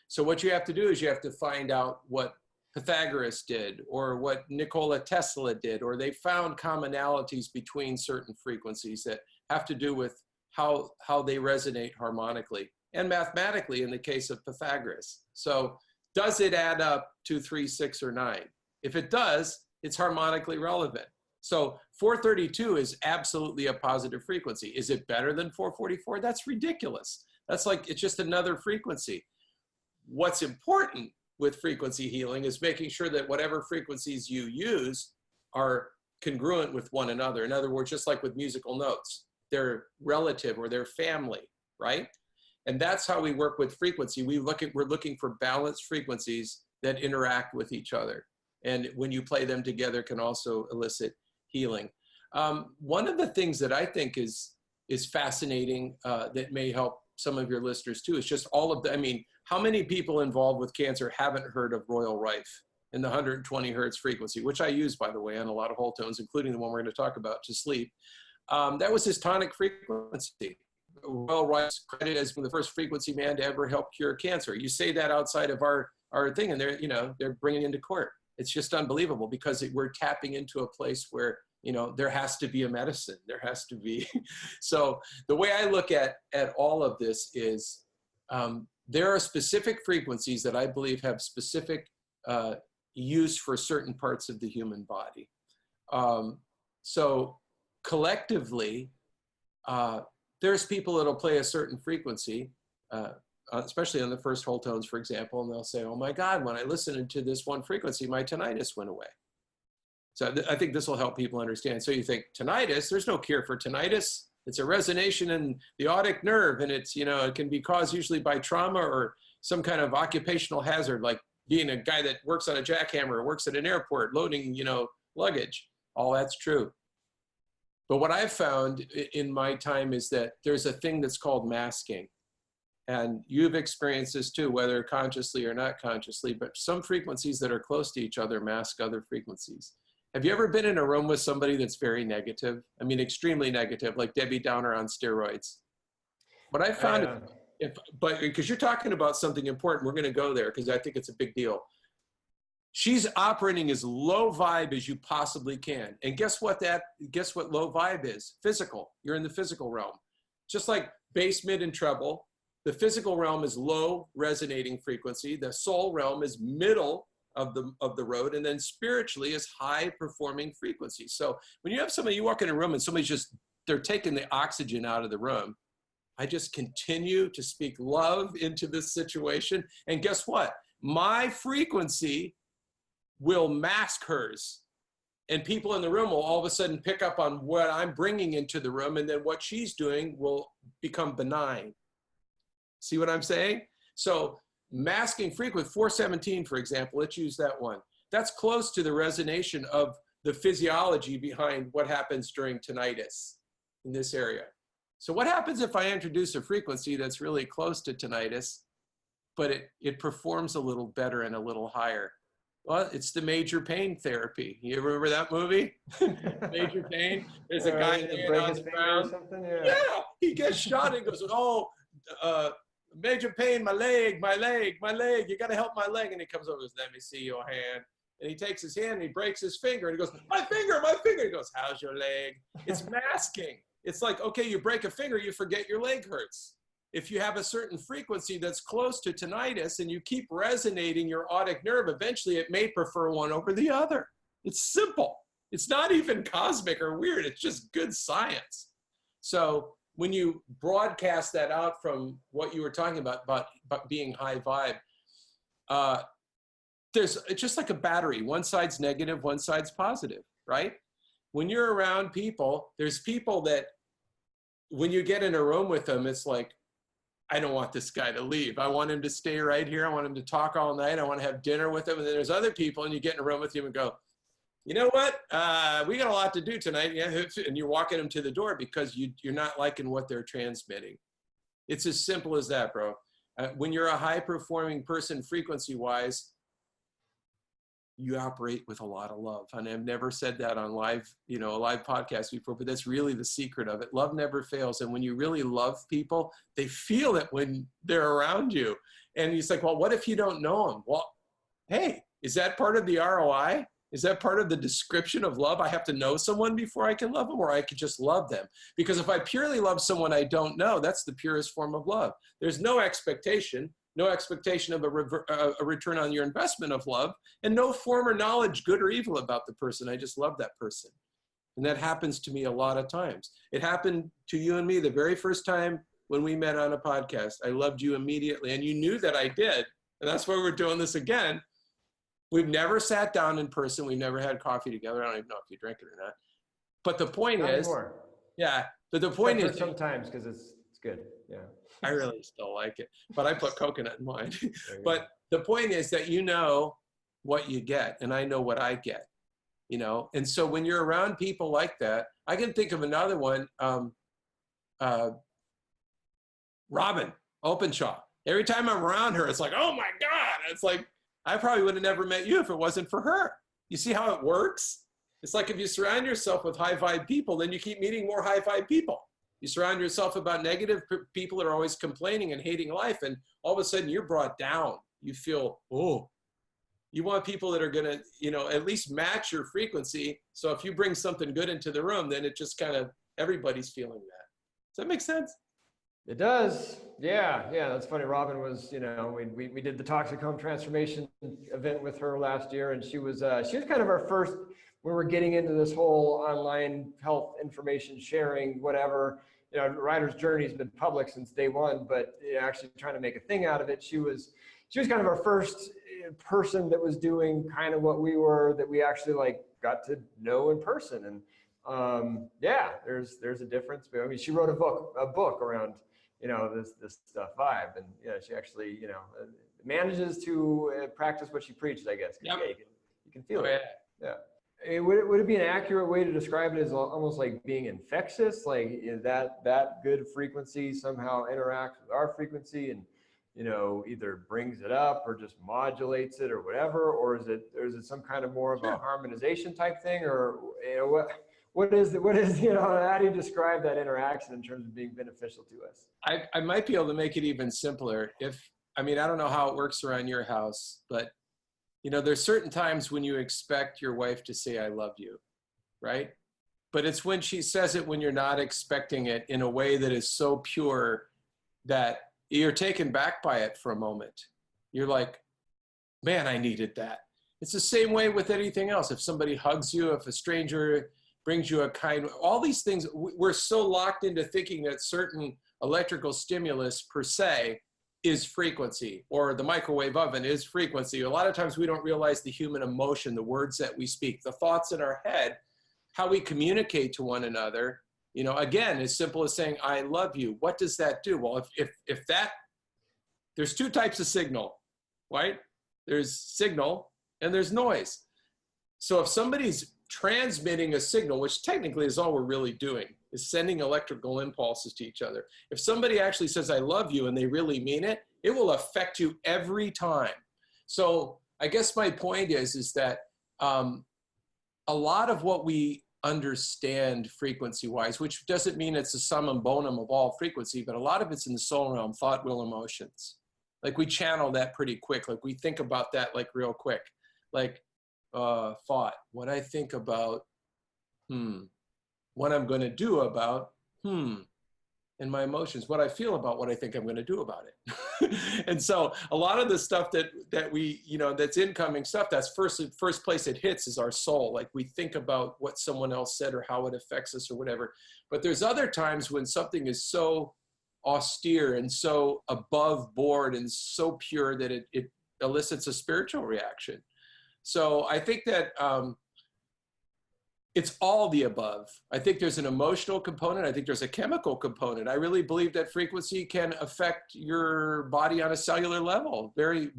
So what you have to do is you have to find out what Pythagoras did, or what Nikola Tesla did, or they found commonalities between certain frequencies that have to do with how they resonate harmonically and mathematically in the case of Pythagoras. So does it add up to 3, 6, or 9? If it does, it's harmonically relevant. So 432 is absolutely a positive frequency. Is it better than 444? That's ridiculous. That's it's just another frequency. What's important with frequency healing is making sure that whatever frequencies you use are congruent with one another. In other words, just like with musical notes, they're relative or they're family, right? And that's how we work with frequency. We're looking for balanced frequencies that interact with each other. And when you play them together can also elicit healing. One of the things that I think is fascinating that may help some of your listeners too is just all of the, I mean, how many people involved with cancer haven't heard of Royal Rife and the 120 hertz frequency, which I use, by the way, on a lot of whole tones, including the one we're going to talk about, to sleep. That was his tonic frequency. Royal Rife's credited as the first frequency man to ever help cure cancer. You say that outside of our thing, and they're bringing it into court. It's just unbelievable because we're tapping into a place where, there has to be a medicine. There has to be. So the way I look at all of this is there are specific frequencies that I believe have specific use for certain parts of the human body. So collectively, there's people that'll play a certain frequency, especially on the first whole tones, for example, and they'll say, oh my God, when I listened to this one frequency, my tinnitus went away. So I think this will help people understand. So you think tinnitus, there's no cure for tinnitus. It's a resonation in the auditory nerve, and it's, it can be caused usually by trauma or some kind of occupational hazard, like being a guy that works on a jackhammer or works at an airport loading, luggage. All that's true. But what I've found in my time is that there's a thing that's called masking. And you've experienced this too, whether consciously or not consciously, but some frequencies that are close to each other mask other frequencies. Have you ever been in a room with somebody that's very negative? I mean, extremely negative, like Debbie Downer on steroids. What I found, but because you're talking about something important, we're going to go there because I think it's a big deal. She's operating as low vibe as you possibly can. And guess what low vibe is? Physical. You're in the physical realm. Just like bass, mid, and treble, the physical realm is low resonating frequency. The soul realm is middle of the road, and then spiritually is high performing frequency. So when you have somebody, you walk in a room and somebody's they're taking the oxygen out of the room, I just continue to speak love into this situation. And guess what? My frequency will mask hers. And people in the room will all of a sudden pick up on what I'm bringing into the room, and then what she's doing will become benign. See what I'm saying? So masking frequency, 417, for example, let's use that one. That's close to the resonation of the physiology behind what happens during tinnitus in this area. So what happens if I introduce a frequency that's really close to tinnitus, but it performs a little better and a little higher? Well, it's the major pain therapy. You remember that movie? Major pain? There's a guy laying on the ground. Yeah, he gets shot and goes, oh, major pain, my leg, you got to help my leg. And he comes over and goes, let me see your hand. And he takes his hand and he breaks his finger and he goes, my finger. He goes, how's your leg? It's masking. It's like, okay, you break a finger, you forget your leg hurts. If you have a certain frequency that's close to tinnitus and you keep resonating your auditory nerve, eventually it may prefer one over the other. It's simple. It's not even cosmic or weird. It's just good science. So when you broadcast that out from what you were talking about being high vibe, it's just like a battery. One side's negative, one side's positive, right? When you're around people, there's people that when you get in a room with them, it's like, I don't want this guy to leave. I want him to stay right here. I want him to talk all night. I want to have dinner with him. And then there's other people and you get in a room with him and go, you know what? We got a lot to do tonight. And you're walking them to the door because you're not liking what they're transmitting. It's as simple as that, bro. When you're a high performing person frequency wise, you operate with a lot of love. And I've never said that on a live podcast before, but that's really the secret of it. Love never fails. And when you really love people, they feel it when they're around you. And it's like, well, what if you don't know them? Well, hey, is that part of the ROI? Is that part of the description of love? I have to know someone before I can love them, or I could just love them. Because if I purely love someone I don't know, that's the purest form of love. There's no expectation of a return on your investment of love, and no form or knowledge, good or evil, about the person. I just love that person. And that happens to me a lot of times. It happened to you and me the very first time when we met on a podcast. I loved you immediately, and you knew that I did. And that's why we're doing this again. We've never sat down in person. We've never had coffee together. I don't even know if you drink it or not. But the point Not is, anymore. yeah, but the point Except is, for sometimes because it's good. Yeah. I really still like it, but I put coconut in mine. There you But the point is that you know what you get, and I know what I get, you know? And so when you're around people like that, I can think of another one, Robin Openshaw. Every time I'm around her, it's like, oh my God. It's like, I probably would have never met you if it wasn't for her. You see how it works? It's like if you surround yourself with high vibe people, then you keep meeting more high vibe people. You surround yourself about negative people that are always complaining and hating life, and all of a sudden you're brought down. You feel, oh, you want people that are gonna, you know, at least match your frequency. So if you bring something good into the room, then it just kind of, everybody's feeling that. Does that make sense? It does. Yeah. Yeah. That's funny. Robin was, you know, we did the Toxic Home Transformation event with her last year, and she was kind of our first, when we're getting into this whole online health information sharing, whatever. You know, Writer's Journey has been public since day one, but actually trying to make a thing out of it. She was kind of our first person that was doing kind of what we were, that we actually like got to know in person. And yeah, there's a difference. I mean, she wrote a book around, you know, this vibe, and yeah, she actually, you know, manages to practice what she preaches, I guess. Yep. Yeah, you can feel it. Yeah. Would it be an accurate way to describe it as almost like being infectious? Like, is that good frequency somehow interacts with our frequency and, you know, either brings it up or just modulates it or whatever? Or is it some kind of more of a harmonization type thing? Or, you know, what is, you know, how do you describe that interaction in terms of being beneficial to us? I might be able to make it even simpler. I mean, I don't know how it works around your house, but you know, there's certain times when you expect your wife to say, I love you, right? But it's when she says it when you're not expecting it in a way that is so pure that you're taken back by it for a moment. You're like, man, I needed that. It's the same way with anything else. If somebody hugs you, if a stranger brings you a kind, all these things, we're so locked into thinking that certain electrical stimulus per se is frequency, or the microwave oven is frequency. A lot of times we don't realize the human emotion, the words that we speak, the thoughts in our head, how we communicate to one another. You know, again, as simple as saying, I love you. What does that do? Well, if that, there's two types of signal, right? There's signal and there's noise. So if somebody's transmitting a signal, which technically is all we're really doing, is sending electrical impulses to each other. If somebody actually says, I love you, and they really mean it, it will affect you every time. So I guess my point is that a lot of what we understand frequency-wise, which doesn't mean it's the summum bonum of all frequency, but a lot of it's in the soul realm, thought, will, emotions. Like we channel that pretty quick. Like we think about that like real quick. Like thought, what I think about, what I'm going to do about, and my emotions, what I feel about what I think I'm going to do about it. And so a lot of the stuff that we, you know, that's incoming stuff, that's first place it hits is our soul. Like we think about what someone else said or how it affects us or whatever. But there's other times when something is so austere and so above board and so pure that it elicits a spiritual reaction. So I think that it's all the above. I think there's an emotional component. I think there's a chemical component. I really believe that frequency can affect your body on a cellular level. Very,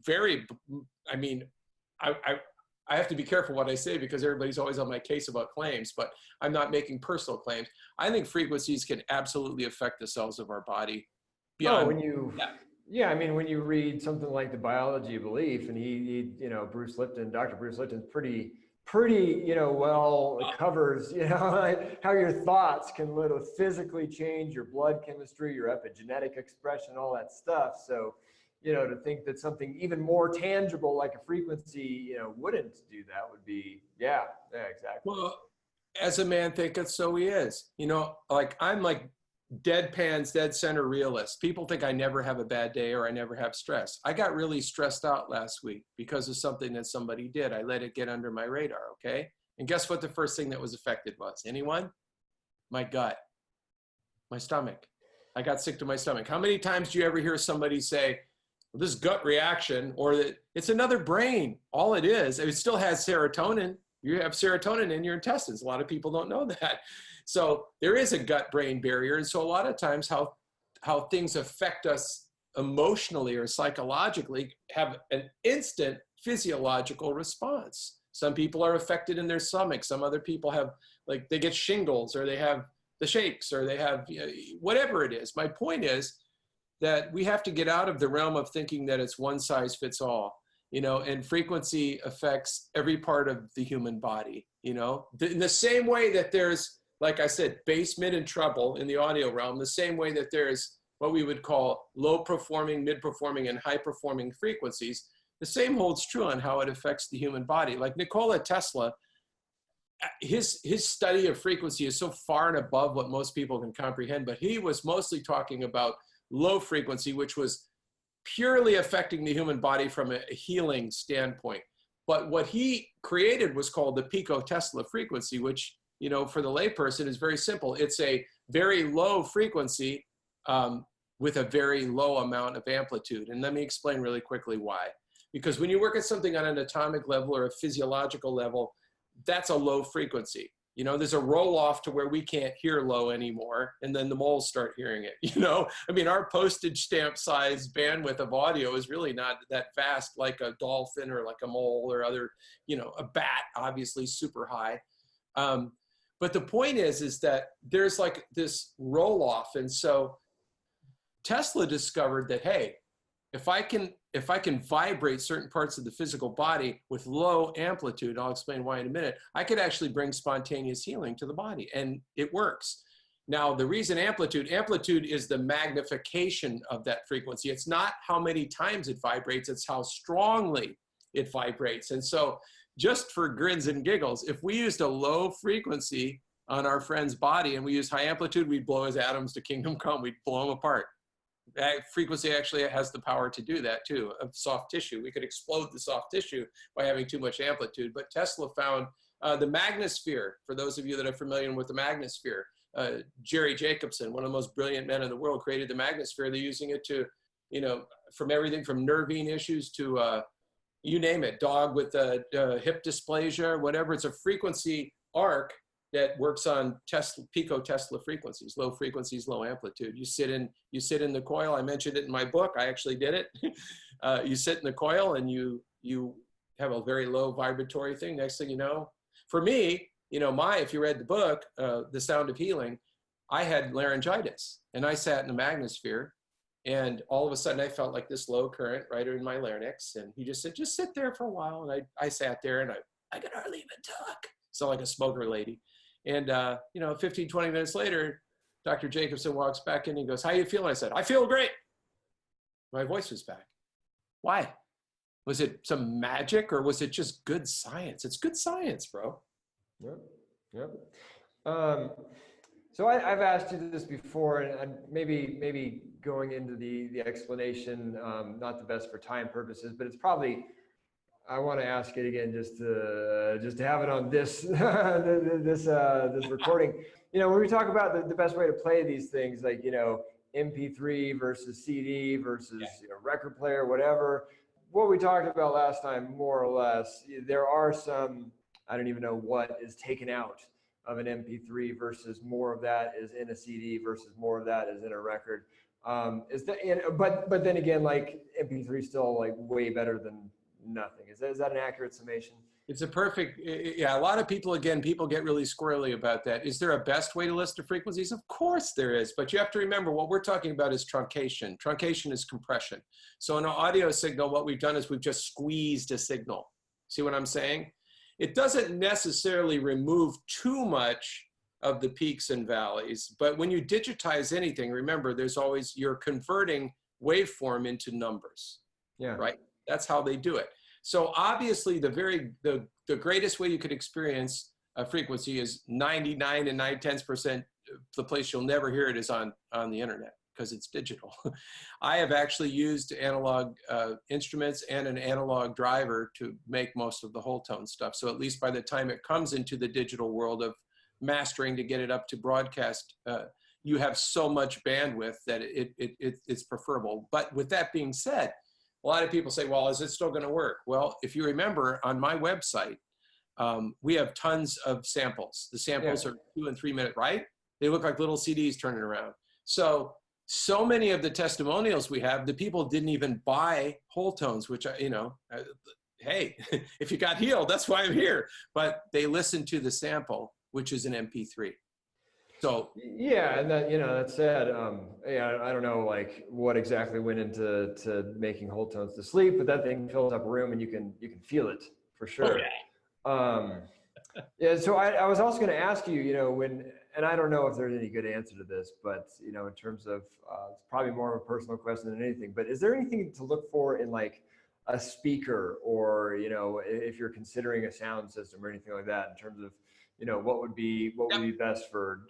very, I mean, I have to be careful what I say because everybody's always on my case about claims, but I'm not making personal claims. I think frequencies can absolutely affect the cells of our body. Beyond, yeah, I mean, when you read something like The Biology of Belief, and he you know, Dr. Bruce Lipton's pretty, you know, well covers, you know, how your thoughts can literally physically change your blood chemistry, your epigenetic expression, all that stuff. So, you know, to think that something even more tangible like a frequency, you know, wouldn't do that would be, yeah, exactly. Well, as a man thinketh, so he is. You know, like I'm like deadpan's dead center realist. People think I never have a bad day or I never have stress. I got really stressed out last week because of something that somebody did. I let it get under my radar, okay? And guess what the first thing that was affected was? Anyone? My gut, my stomach. I got sick to my stomach. How many times do you ever hear somebody say, this gut reaction, or that it's another brain. All it is, it still has serotonin. You have serotonin in your intestines. A lot of people don't know that. So there is a gut-brain barrier. And so a lot of times how things affect us emotionally or psychologically have an instant physiological response. Some people are affected in their stomach. Some other people have, like, they get shingles, or they have the shakes, or they have, you know, whatever it is. My point is that we have to get out of the realm of thinking that it's one size fits all, you know, and frequency affects every part of the human body, you know, in the same way that there's, like I said, bass, mid, and treble in the audio realm, the same way that there's what we would call low performing, mid performing, and high performing frequencies. The same holds true on how it affects the human body. Like Nikola Tesla, his study of frequency is so far and above what most people can comprehend, but he was mostly talking about low frequency, which was purely affecting the human body from a healing standpoint. But what he created was called the picotesla frequency, which, you know, for the layperson is very simple. It's a very low frequency with a very low amount of amplitude. And let me explain really quickly why. Because when you work at something on an atomic level or a physiological level, that's a low frequency. You know, there's a roll off to where we can't hear low anymore, and then the moles start hearing it. You know, I mean, our postage stamp size bandwidth of audio is really not that vast, like a dolphin or like a mole or other, you know, a bat, obviously super high. But the point is that there's like this roll off. And so Tesla discovered that, hey, if I can vibrate certain parts of the physical body with low amplitude, I'll explain why in a minute, I could actually bring spontaneous healing to the body, and it works. Now, the reason amplitude is the magnification of that frequency. It's not how many times it vibrates, it's how strongly it vibrates. And so just for grins and giggles, if we used a low frequency on our friend's body and we used high amplitude, we'd blow his atoms to kingdom come, we'd blow them apart. That frequency actually has the power to do that too, of soft tissue. We could explode the soft tissue by having too much amplitude. But Tesla found the magnosphere, for those of you that are familiar with the magnosphere. Jerry Jacobson, one of the most brilliant men in the world, created the magnosphere. They're using it to, you know, from everything from nervine issues to, you name it, dog with hip dysplasia, whatever. It's a frequency arc that works on picotesla frequencies, low frequencies, low amplitude. You sit in the coil. I mentioned it in my book. I actually did it. You sit in the coil and you have a very low vibratory thing. Next thing you know, for me, you know, if you read the book, The Sound of Healing, I had laryngitis and I sat in the magnosphere, and all of a sudden I felt like this low current right in my larynx. And he just said, just sit there for a while. And I sat there and I could hardly even talk. So like a smoker lady. And, you know, 15, 20 minutes later, Dr. Jacobson walks back in and he goes, how you feeling? I said, I feel great. My voice was back. Why? Was it some magic, or was it just good science? It's good science, bro. Yep. Yep. So I've asked you this before, and maybe going into the explanation, not the best for time purposes, but it's probably, I want to ask it again just to have it on this this recording. You know, when we talk about the best way to play these things, like, you know, MP3 versus CD versus, you know, record player, whatever. What we talked about last time, more or less, there are some, I don't even know what is taken out of an MP3 versus more of that is in a CD versus more of that is in a record. But then again, like, MP3 is still like way better than nothing. Is that an accurate summation? It's a perfect, yeah, a lot of people get really squirrely about that. Is there a best way to list the frequencies? Of course there is, but you have to remember what we're talking about is truncation. Truncation is compression. So in an audio signal, what we've done is we've just squeezed a signal. See what I'm saying? It doesn't necessarily remove too much of the peaks and valleys, but when you digitize anything, remember you're converting waveform into numbers. Yeah. Right? That's how they do it. So obviously the greatest way you could experience a frequency is 99 and 9/10%. The place you'll never hear it is on the internet, because it's digital. I have actually used analog instruments and an analog driver to make most of the whole tone stuff. So at least by the time it comes into the digital world of mastering to get it up to broadcast, you have so much bandwidth that it's preferable. But with that being said, a lot of people say, well, is it still going to work? Well, if you remember on my website, we have tons of samples. The samples are 2 and 3 minute, right? They look like little CDs turning around. So many of the testimonials we have, the people didn't even buy whole tones, which, hey, if you got healed, that's why I'm here. But they listened to the sample, which is an MP3. So yeah, and that, that said, I don't know like what exactly went into making whole tones to sleep, but that thing fills up a room and you can feel it for sure. Oh, yeah. Yeah, so I was also going to ask you, and I don't know if there's any good answer to this, but in terms of it's probably more of a personal question than anything, but is there anything to look for in like a speaker, or if you're considering a sound system or anything like that, in terms of what would be best for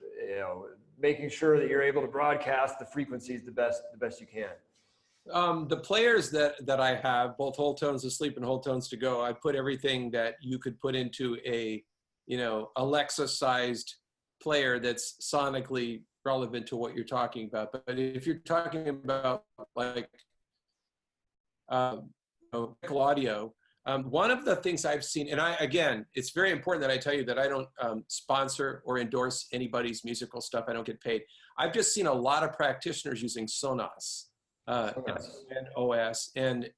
making sure that you're able to broadcast the frequencies the best you can? The players that I have, both whole tones to sleep and whole tones to go, I put everything that you could put into a Alexa-sized player that's sonically relevant to what you're talking about. But if you're talking about like Michael audio, one of the things I've seen, and again, it's very important that I tell you that I don't sponsor or endorse anybody's musical stuff. I don't get paid. I've just seen a lot of practitioners using Sonos, and OS, and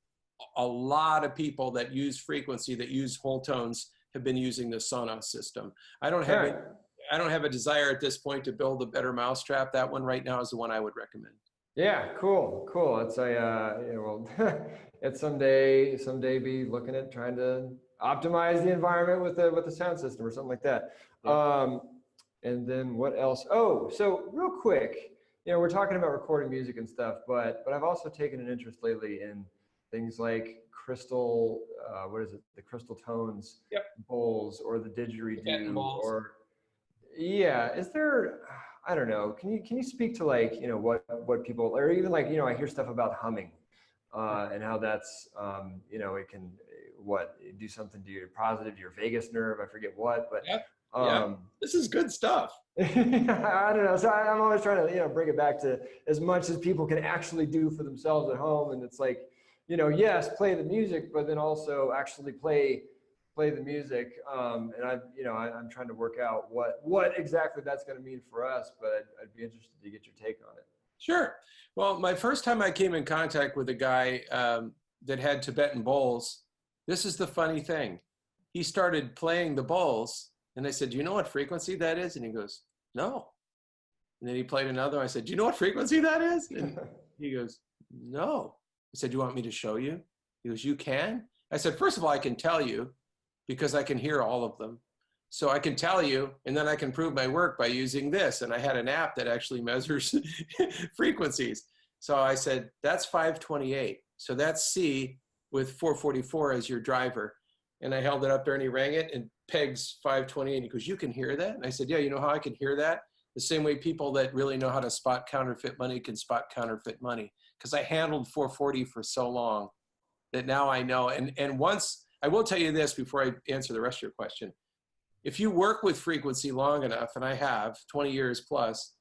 a lot of people that use frequency, that use whole tones, have been using the Sonos system. I don't have a desire at this point to build a better mousetrap. That one right now is the one I would recommend. Yeah, cool. It's it's someday be looking at trying to optimize the environment with the sound system or something like that. Yeah. And then what else? Oh, so real quick, we're talking about recording music and stuff, but I've also taken an interest lately in things like crystal, the crystal tones, bowls, or the didgeridoo, or is there, I don't know, can you speak to like, what people, or even like, I hear stuff about humming, and how that's, it can, do something to your positive, to your vagus nerve, I forget what, but this is good stuff. I don't know. So I'm always trying to, bring it back to as much as people can actually do for themselves at home. And it's like, yes, play the music, but then also actually play the music. And I'm trying to work out what exactly that's going to mean for us, but I'd be interested to get your take on it. Sure. Well, my first time I came in contact with a guy that had Tibetan bowls, this is the funny thing. He started playing the bowls, and I said, do you know what frequency that is? And he goes, no. And then he played another. I said, do you know what frequency that is? And he goes, no. I said, do you want me to show you? He goes, you can? I said, first of all, I can tell you because I can hear all of them. So I can tell you, and then I can prove my work by using this. And I had an app that actually measures frequencies. So I said, that's 528. So that's C with 444 as your driver. And I held it up there and he rang it and pegs 528. And he goes, you can hear that? And I said, yeah, you know how I can hear that? The same way people that really know how to spot counterfeit money can spot counterfeit money. Because I handled 440 for so long that now I know. And once, I will tell you this before I answer the rest of your question. If you work with frequency long enough, and I have 20 years plus,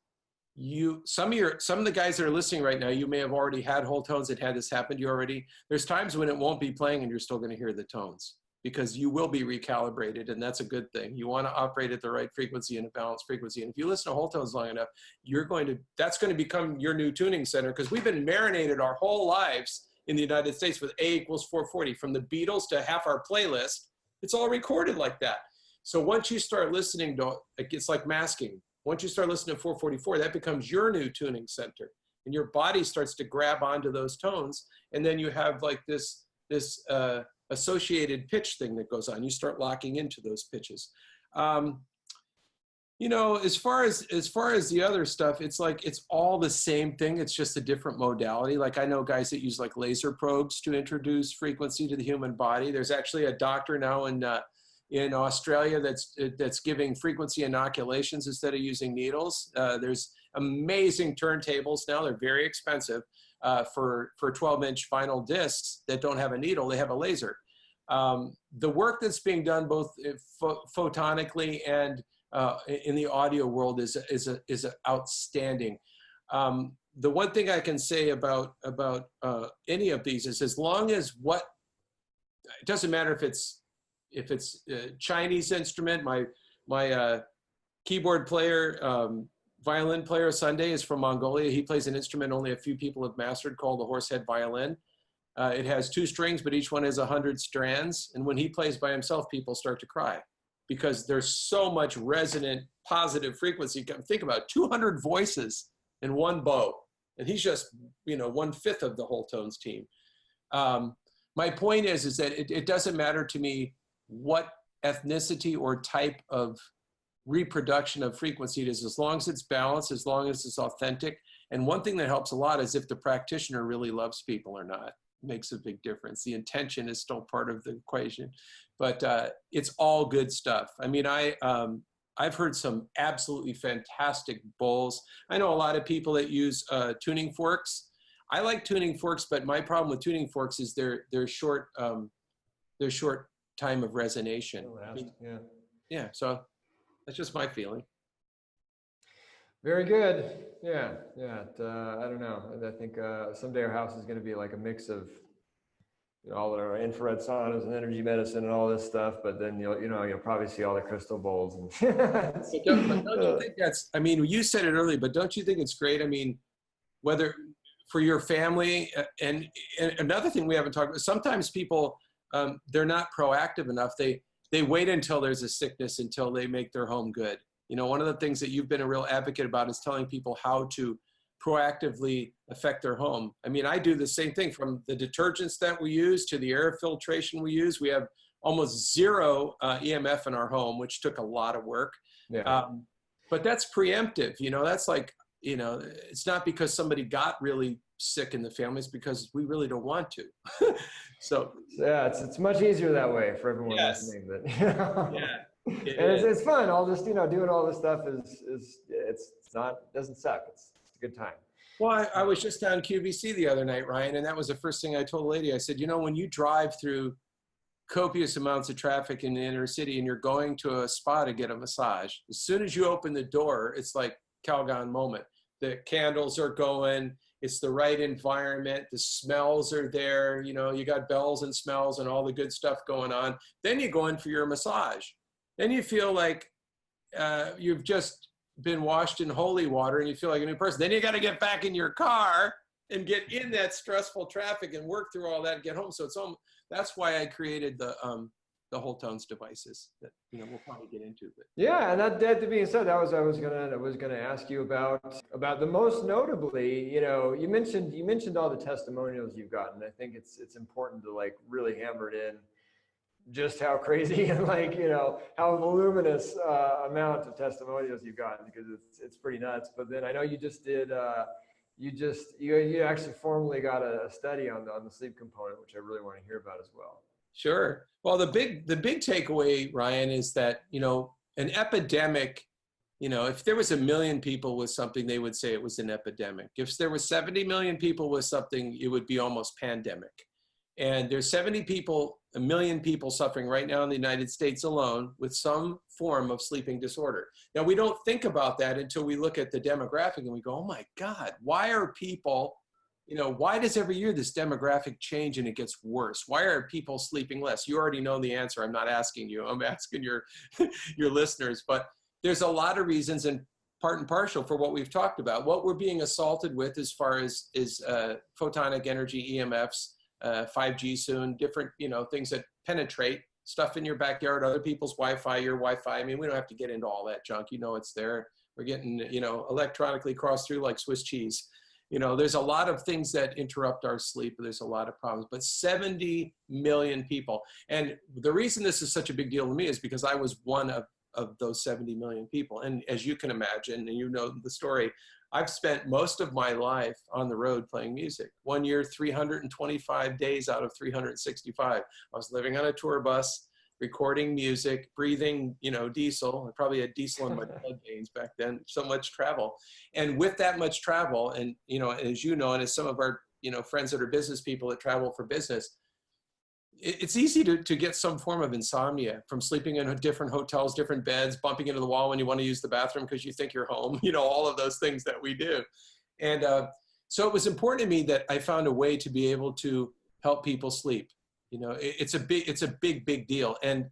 some of the guys that are listening right now, you may have already had whole tones that had this happen to you already. There's times when it won't be playing and you're still going to hear the tones because you will be recalibrated, and that's a good thing. You want to operate at the right frequency and a balanced frequency. And if you listen to whole tones long enough, that's going to become your new tuning center, because we've been marinated our whole lives in the United States with A equals 440. From the Beatles to half our playlist, it's all recorded like that. So once you start listening to, it's like masking. Once you start listening to 444, that becomes your new tuning center. And your body starts to grab onto those tones. And then you have like this associated pitch thing that goes on. You start locking into those pitches. As far as the other stuff, it's like, it's all the same thing. It's just a different modality. Like I know guys that use like laser probes to introduce frequency to the human body. There's actually a doctor now in Australia that's giving frequency inoculations instead of using needles. There's amazing turntables now. They're very expensive for 12-inch vinyl discs that don't have a needle. They have a laser. The work that's being done both photonically and in the audio world is outstanding. the one thing I can say about any of these is, as long as it doesn't matter if it's a Chinese instrument. My keyboard player, violin player Sunday is from Mongolia. He plays an instrument only a few people have mastered called the horsehead violin. It has 2 strings, but each one has 100 strands. And when he plays by himself, people start to cry because there's so much resonant positive frequency. Think about 200 voices in one bow. And he's just, 1/5 of the whole tones team. My point is that it doesn't matter to me what ethnicity or type of reproduction of frequency it is, as long as it's balanced, as long as it's authentic. And one thing that helps a lot is if the practitioner really loves people or not. It makes a big difference. The intention is still part of the equation, but it's all good stuff. I mean, I've heard some absolutely fantastic bowls. I know a lot of people that use tuning forks. I like tuning forks, but my problem with tuning forks is their short time of resonation. Yeah, so that's just my feeling. Very good. Yeah. I don't know. I think someday our house is going to be like a mix of all our infrared saunas and energy medicine and all this stuff. But then you'll probably see all the crystal bowls. And but don't you think that's? I mean, you said it earlier, but don't you think it's great? I mean, whether for your family and another thing we haven't talked about. Sometimes people they're not proactive enough. They wait until there's a sickness until they make their home good. One of the things that you've been a real advocate about is telling people how to proactively affect their home. I mean, I do the same thing, from the detergents that we use to the air filtration we use. We have almost 0 EMF in our home, which took a lot of work. Yeah. But that's preemptive. That's like, it's not because somebody got really sick in the family, it's because we really don't want to. So yeah, it's much easier that way for everyone listening. But yeah. It's fun. All this, doing all this stuff doesn't suck. It's a good time. Well, I was just down QVC the other night, Ryan, and that was the first thing I told a lady. I said, when you drive through copious amounts of traffic in the inner city and you're going to a spa to get a massage, as soon as you open the door, it's like Calgon moment. The candles are going. It's the right environment. The smells are there. You got bells and smells and all the good stuff going on. Then you go in for your massage. Then you feel like you've just been washed in holy water and you feel like a new person. Then you got to get back in your car and get in that stressful traffic and work through all that and get home. So that's why I created the whole tones devices that we'll probably get into. But yeah, and that being said, I was gonna ask you about the most notably. You mentioned all the testimonials you've gotten. I think it's important to like really hammer it in just how crazy and how voluminous amount of testimonials you've gotten, because it's pretty nuts. But then I know you just did you actually formally got a study on the sleep component, which I really want to hear about as well. Sure. Well, the big takeaway, Ryan, is that an epidemic. If there was 1 million people with something, they would say it was an epidemic. If there was 70 million people with something, it would be almost pandemic. And there's 1 million people suffering right now in the United States alone with some form of sleeping disorder. Now, we don't think about that until we look at the demographic and we go, oh my God, why are people, why does every year this demographic change and it gets worse? Why are people sleeping less? You already know the answer. I'm not asking you. I'm asking your listeners. But there's a lot of reasons, and part and partial for what we've talked about. What we're being assaulted with as far as is photonic energy, EMFs, 5G soon, different, things that penetrate stuff in your backyard, other people's Wi-Fi, your Wi-Fi. I mean, we don't have to get into all that junk. It's there. We're getting, electronically crossed through like Swiss cheese. There's a lot of things that interrupt our sleep. There's a lot of problems, but 70 million people. And the reason this is such a big deal to me is because I was one of those 70 million people. And as you can imagine, and the story, I've spent most of my life on the road playing music. 1 year, 325 days out of 365. I was living on a tour bus, recording music, breathing, diesel. I probably had diesel in my blood veins back then, so much travel. And with that much travel, and, as and as some of our, friends that are business people that travel for business, it's easy to get some form of insomnia from sleeping in different hotels, different beds, bumping into the wall when you want to use the bathroom because you think you're home, all of those things that we do. And So it was important to me that I found a way to be able to help people sleep. You know, it's a big deal. And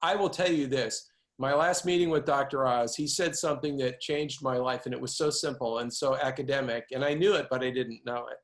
I will tell you this, my last meeting with Dr. Oz, he said something that changed my life, and it was so simple and so academic, and I knew it, but I didn't know it.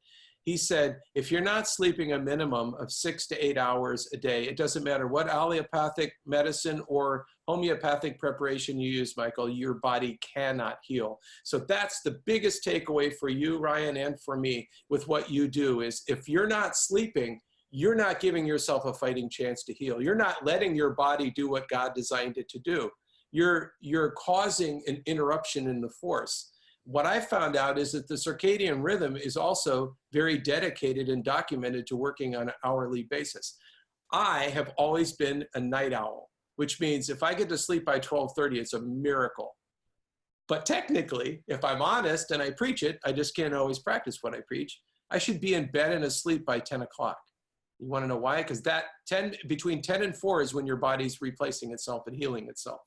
He said, if you're not sleeping a minimum of 6 to 8 hours a day, it doesn't matter what allopathic medicine or homeopathic preparation you use, Michael, your body cannot heal. So that's the biggest takeaway for you, Ryan, and for me with what you do is if you're not sleeping, you're not giving yourself a fighting chance to heal. You're not letting your body do what God designed it to do. You're causing an interruption in the force. What I found out is that the circadian rhythm is also very dedicated and documented to working on an hourly basis. I have always been a night owl, which means if I get to sleep by 12:30, it's a miracle. But technically, if I'm honest and I preach it, I just can't always practice what I preach. I should be in bed and asleep by 10 o'clock. You want to know why? Because between 10 and 4 is when your body's replacing itself and healing itself.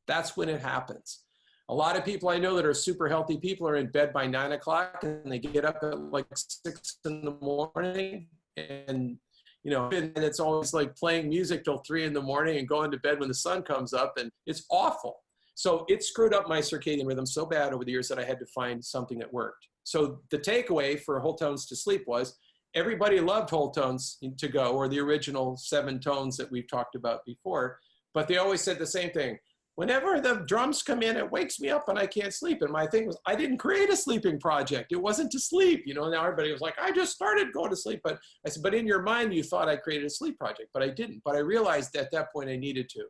That's when it happens. A lot of people I know that are super healthy people are in bed by 9 o'clock and they get up at like 6 in the morning and, you know, and it's always like playing music till 3 in the morning and going to bed when the sun comes up, and it's awful. So it screwed up my circadian rhythm so bad over the years that I had to find something that worked. So the takeaway for whole tones to sleep was everybody loved whole tones to go, or the original 7 tones that we've talked about before, but they always said the same thing. Whenever the drums come in, it wakes me up and I can't sleep. And my thing was, I didn't create a sleeping project. It wasn't to sleep. You know, now everybody was like, I just started going to sleep. But I said, but in your mind, you thought I created a sleep project, but I didn't. But I realized at that point I needed to.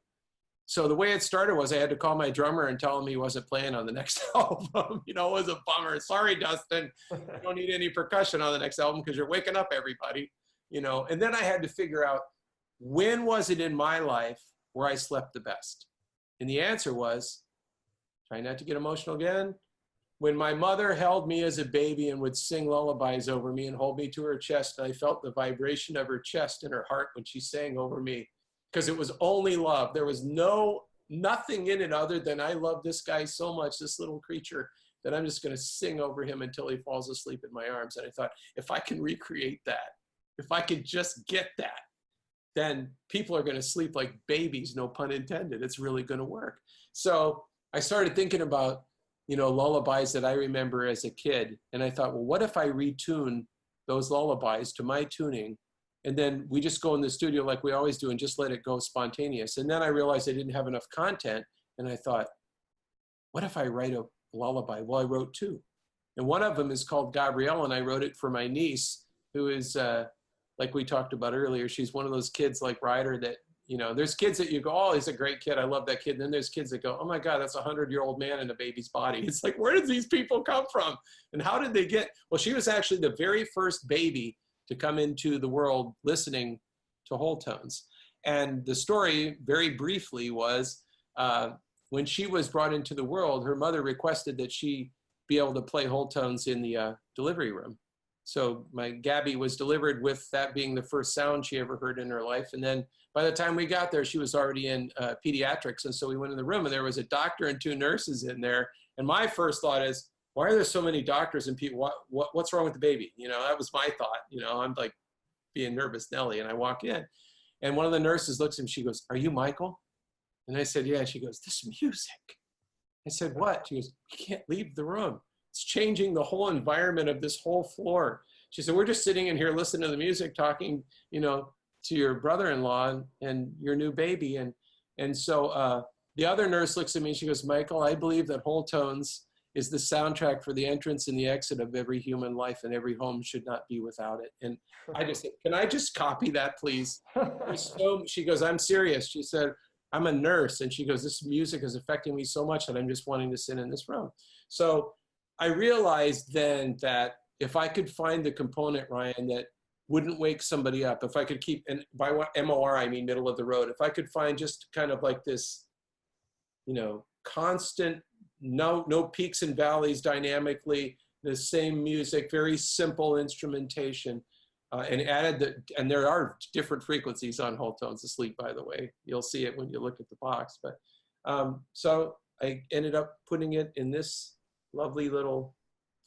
So the way it started was I had to call my drummer and tell him he wasn't playing on the next album. You know, it was a bummer. Sorry, Dustin, you don't need any percussion on the next album because you're waking up everybody, you know. And then I had to figure out, when was it in my life where I slept the best? And the answer was, try not to get emotional again, when my mother held me as a baby and would sing lullabies over me and hold me to her chest, and I felt the vibration of her chest and her heart when she sang over me, because it was only love. There was nothing in it other than I love this guy so much, this little creature, that I'm just going to sing over him until he falls asleep in my arms. And I thought, if I can recreate that, if I could just get that, then people are going to sleep like babies, no pun intended. It's really going to work. So I started thinking about, you know, lullabies that I remember as a kid. And I thought, well, what if I retune those lullabies to my tuning? And then we just go in the studio like we always do and just let it go spontaneous. And then I realized I didn't have enough content. And I thought, what if I write a lullaby? Well, I wrote 2. And one of them is called Gabrielle, and I wrote it for my niece, who is, like we talked about earlier, she's one of those kids like Ryder that, you know, there's kids that you go, oh, he's a great kid, I love that kid. And then there's kids that go, oh my God, that's a 100-year-old man in a baby's body. It's like, where did these people come from? And how did they get, well, she was actually the very first baby to come into the world listening to whole tones. And the story, very briefly, was when she was brought into the world, her mother requested that she be able to play whole tones in the delivery room. So my Gabby was delivered with that being the first sound she ever heard in her life. And then by the time we got there, she was already in pediatrics. And so we went in the room and there was a doctor and 2 nurses in there. And my first thought is, why are there so many doctors and people? What's wrong with the baby? You know, that was my thought. You know, I'm like being nervous Nelly. And I walk in and one of the nurses looks at me, she goes, are you Michael? And I said, yeah. She goes, this music. I said, what? She goes, you can't leave the room. It's changing the whole environment of this whole floor. She said, we're just sitting in here listening to the music, talking, you know, to your brother-in-law and your new baby. And so the other nurse looks at me and she goes, Michael, I believe that whole tones is the soundtrack for the entrance and the exit of every human life, and every home should not be without it. And I just said, can I just copy that, please? So she goes, I'm serious. She said, I'm a nurse. And she goes, this music is affecting me so much that I'm just wanting to sit in this room. So I realized then that if I could find the component, Ryan, that wouldn't wake somebody up, if I could keep, and by what MOR, I mean middle of the road, if I could find just kind of like this, you know, constant, no peaks and valleys dynamically, the same music, very simple instrumentation, and added and there are different frequencies on whole tones asleep, by the way. You'll see it when you look at the box. But so I ended up putting it in this lovely little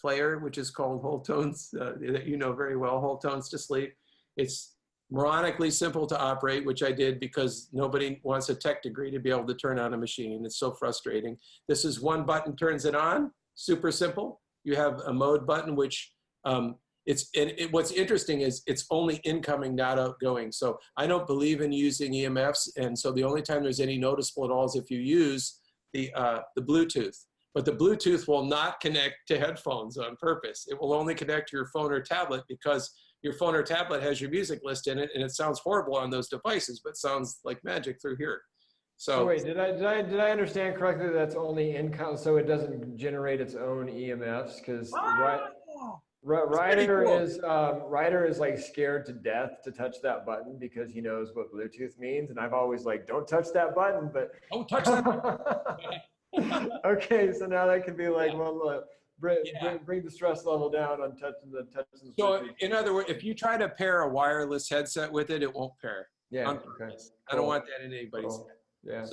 player, which is called Whole Tones, that you know very well, Whole Tones to Sleep. It's moronically simple to operate, which I did because nobody wants a tech degree to be able to turn on a machine. It's so frustrating. This is one button turns it on, super simple. You have a mode button, which what's interesting is it's only incoming, not outgoing. So I don't believe in using EMFs. And so the only time there's any noticeable at all is if you use the Bluetooth. But the Bluetooth will not connect to headphones on purpose. It will only connect to your phone or tablet because your phone or tablet has your music list in it, and it sounds horrible on those devices, but sounds like magic through here. So wait, did I understand correctly that that's only income, so it doesn't generate its own EMFs? Because Ryder is like scared to death to touch that button because he knows what Bluetooth means, and I've always like, don't touch that button, but don't touch that. Okay, so now that could be like, well, bring the stress level down on touching the So in other words, if you try to pair a wireless headset with it, it won't pair. Yeah. Okay. Cool. I don't want that in anybody's. Cool. Yeah.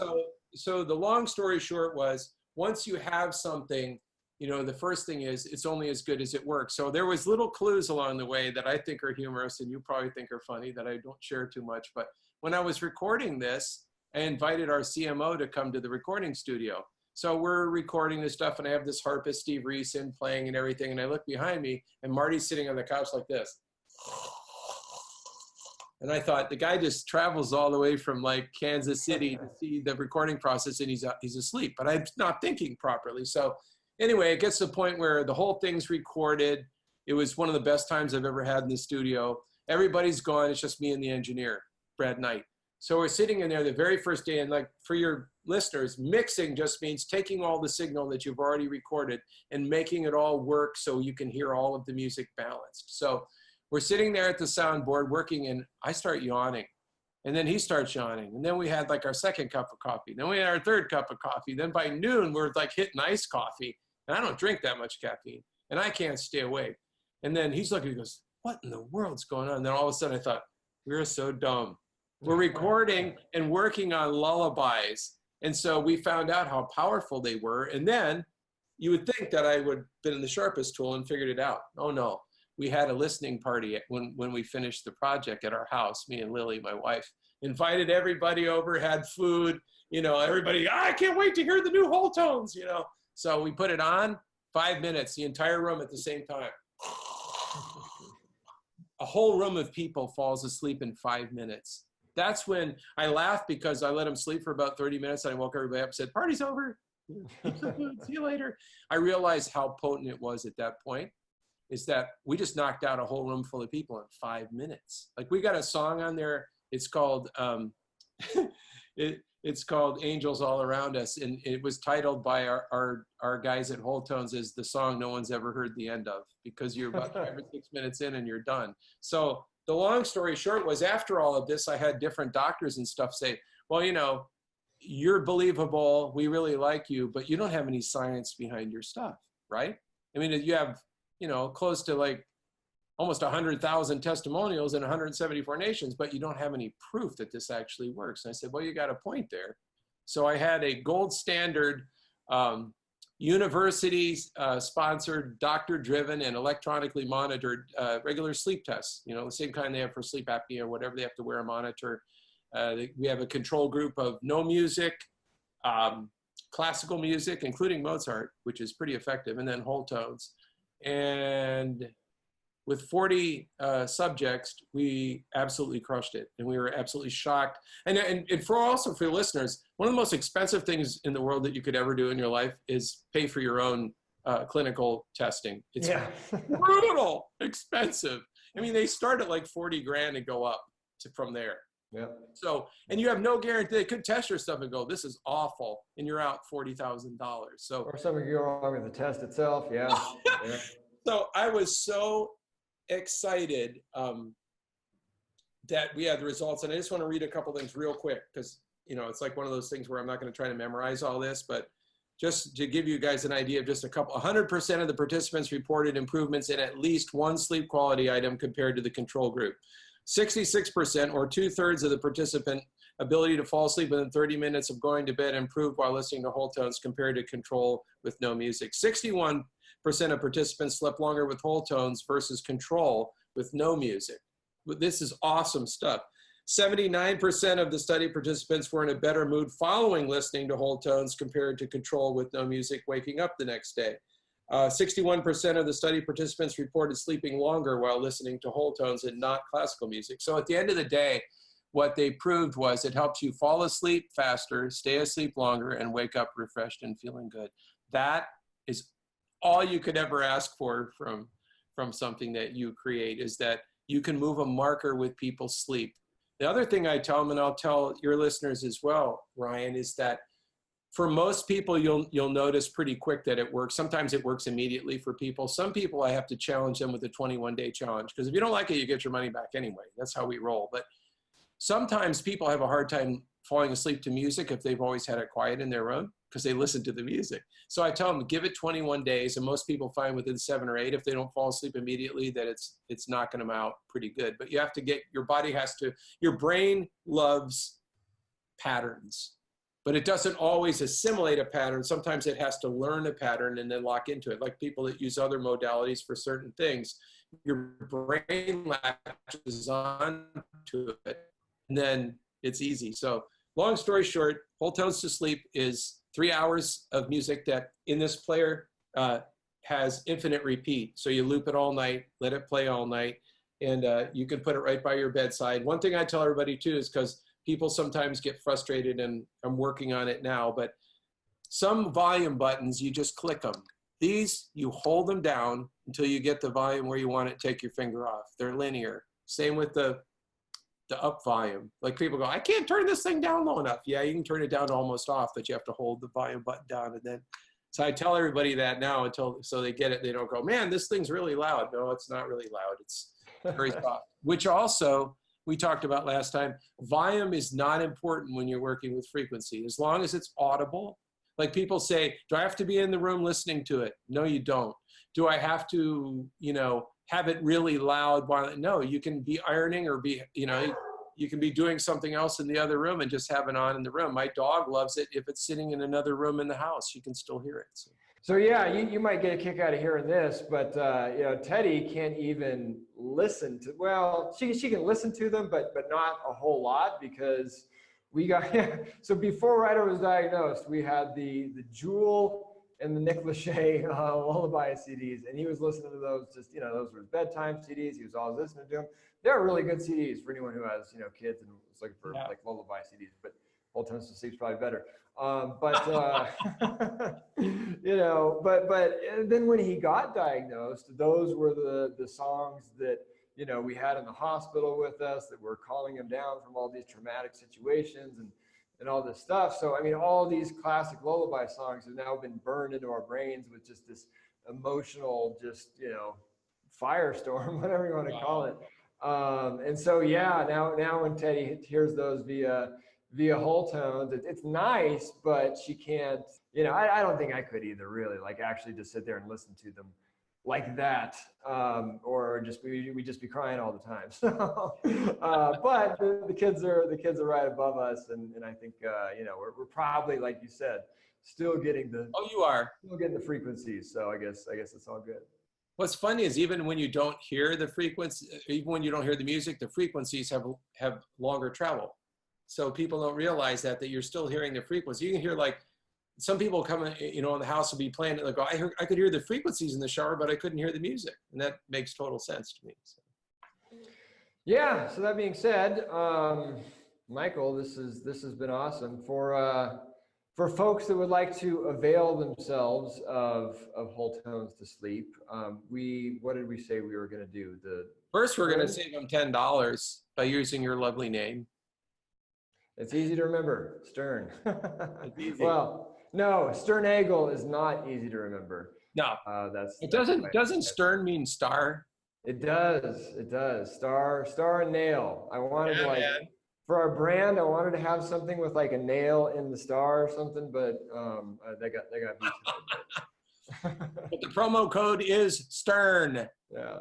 So the long story short was, once you have something, you know, the first thing is it's only as good as it works. So there was little clues along the way that I think are humorous and you probably think are funny that I don't share too much. But when I was recording this, I invited our CMO to come to the recording studio. So we're recording this stuff and I have this harpist, Steve Reese, in playing and everything. And I look behind me and Marty's sitting on the couch like this. And I thought, the guy just travels all the way from like Kansas City to see the recording process and he's asleep, but I'm not thinking properly. So anyway, it gets to the point where the whole thing's recorded. It was one of the best times I've ever had in the studio. Everybody's gone. It's just me and the engineer, Brad Knight. So we're sitting in there the very first day, and like for your listeners, mixing just means taking all the signal that you've already recorded and making it all work so you can hear all of the music balanced. So we're sitting there at the soundboard working, and I start yawning. And then he starts yawning. And then we had like our second cup of coffee. Then we had our third cup of coffee. Then by noon, we're like hitting iced coffee. And I don't drink that much caffeine. And I can't stay awake. And then he's looking, he goes, what in the world's going on? And then all of a sudden I thought, we're so dumb. We're recording and working on lullabies. And so we found out how powerful they were. And then you would think that I would have been the sharpest tool and figured it out. Oh no. We had a listening party when we finished the project at our house, me and Lily, my wife, invited everybody over, had food, you know, everybody, I can't wait to hear the new whole tones, you know. So we put it on, 5 minutes, the entire room at the same time. A whole room of people falls asleep in 5 minutes. That's when I laughed because I let them sleep for about 30 minutes and I woke everybody up and said, party's over, see you later. I realized how potent it was at that point. Is that we just knocked out a whole room full of people in 5 minutes. Like we got a song on there, it's called, it's called Angels All Around Us. And it was titled by our guys at Whole Tones as the song no one's ever heard the end of, because you're about 5 or 6 minutes in and you're done. So the long story short was, after all of this, I had different doctors and stuff say, well, you know, you're believable, we really like you, but you don't have any science behind your stuff, right? I mean, you have, you know, close to like almost 100,000 testimonials in 174 nations, but you don't have any proof that this actually works. And I said, well, you got a point there. So I had a gold standard university-sponsored, doctor-driven, and electronically monitored regular sleep tests. You know, the same kind they have for sleep apnea or whatever, they have to wear a monitor. We have a control group of no music, classical music, including Mozart, which is pretty effective, and then whole tones. And with 40 subjects, we absolutely crushed it. And we were absolutely shocked. And for your listeners, one of the most expensive things in the world that you could ever do in your life is pay for your own clinical testing. It's brutal expensive. I mean, they start at like 40 grand and go up from there. Yeah. So, and you have no guarantee. They could test your stuff and go, this is awful, and you're out $40,000. So, or something go wrong with the test itself. Yeah. Yeah. So I was so excited that we had the results, and I just want to read a couple things real quick because, you know, it's like one of those things where I'm not going to try to memorize all this, but just to give you guys an idea of just 100% of the participants reported improvements in at least one sleep quality item compared to the control group. 66%, or 2/3 of the participant ability to fall asleep within 30 minutes of going to bed improved while listening to whole tones compared to control with no music. 61% of participants slept longer with whole tones versus control with no music. This is awesome stuff. 79% of the study participants were in a better mood following listening to whole tones compared to control with no music waking up the next day. 61% of the study participants reported sleeping longer while listening to whole tones and not classical music. So at the end of the day, what they proved was it helps you fall asleep faster, stay asleep longer, and wake up refreshed and feeling good. That is all you could ever ask for from something that you create, is that you can move a marker with people's sleep. The other thing I tell them, and I'll tell your listeners as well, Ryan, is that for most people, you'll notice pretty quick that it works. Sometimes it works immediately for people. Some people, I have to challenge them with a 21-day challenge, because if you don't like it, you get your money back anyway. That's how we roll. But sometimes people have a hard time falling asleep to music if they've always had it quiet in their room, because they listen to the music. So I tell them, give it 21 days, and most people find within 7 or 8, if they don't fall asleep immediately, that it's knocking them out pretty good. But you have to get, your body has to, your brain loves patterns, but it doesn't always assimilate a pattern. Sometimes it has to learn a pattern and then lock into it. Like people that use other modalities for certain things, your brain latches on to it, and then it's easy. So long story short, Whole Tones to Sleep is 3 hours of music that in this player has infinite repeat. So you loop it all night, let it play all night, and you can put it right by your bedside. One thing I tell everybody too is, because people sometimes get frustrated, and I'm working on it now, but some volume buttons, you just click them. These, you hold them down until you get the volume where you want it, take your finger off. They're linear. Same with the up volume. Like people go, I can't turn this thing down low enough. Yeah, you can turn it down to almost off, but you have to hold the volume button down. And then, so I tell everybody that now, so they get it. They don't go, man, this thing's really loud. No, it's not really loud. It's very soft. Which also, we talked about last time, volume is not important when you're working with frequency, as long as it's audible. Like people say, do I have to be in the room listening to it? No, you don't. Do I have to, have it really loud? No, you can be ironing or be, you can be doing something else in the other room and just have it on in the room. My dog loves it. If it's sitting in another room in the house, you can still hear it. So yeah, you might get a kick out of hearing this, but Teddy can't even listen to, well, she can listen to them, but not a whole lot, because we got, so before Ryder was diagnosed, we had the Jewel and the Nikola lullaby CDs, and he was listening to those, just, those were his bedtime CDs. He was always listening to them. They're really good CDs for anyone who has, kids and was looking for like lullaby CDs, but Whole Tones to Sleep's probably better. But then when he got diagnosed, those were the songs that, we had in the hospital with us, that were calling him down from all these traumatic situations and all this stuff. So, I mean, all these classic lullaby songs have now been burned into our brains with just this emotional, firestorm, whatever you want to call it. And so, yeah, now when Teddy hears those via Whole Tones, it's nice, but she can't, I don't think I could either, really, like actually just sit there and listen to them like that, or we just be crying all the time. So, but the kids are right above us, and I think we're probably, like you said, still getting the frequencies. So I guess it's all good. What's funny is, even when you don't hear the frequency, even when you don't hear the music, the frequencies have longer travel. So people don't realize that you're still hearing the frequency. You can hear, like, some people come in, in the house will be playing it. They go, I could hear the frequencies in the shower, but I couldn't hear the music. And that makes total sense to me. So. Yeah. So that being said, Michael, this has been awesome. For folks that would like to avail themselves of Whole Tones to Sleep, what did we say we were going to do? First, we're going to save them $10 by using your lovely name. It's easy to remember, Stern. It's easy. Well, no, Sternagel is not easy to remember. No, doesn't Stern mean star? It does. Star and nail. I wanted for our brand, I wanted to have something with like a nail in the star or something, but they got beat to it. But the promo code is Stern. Yeah.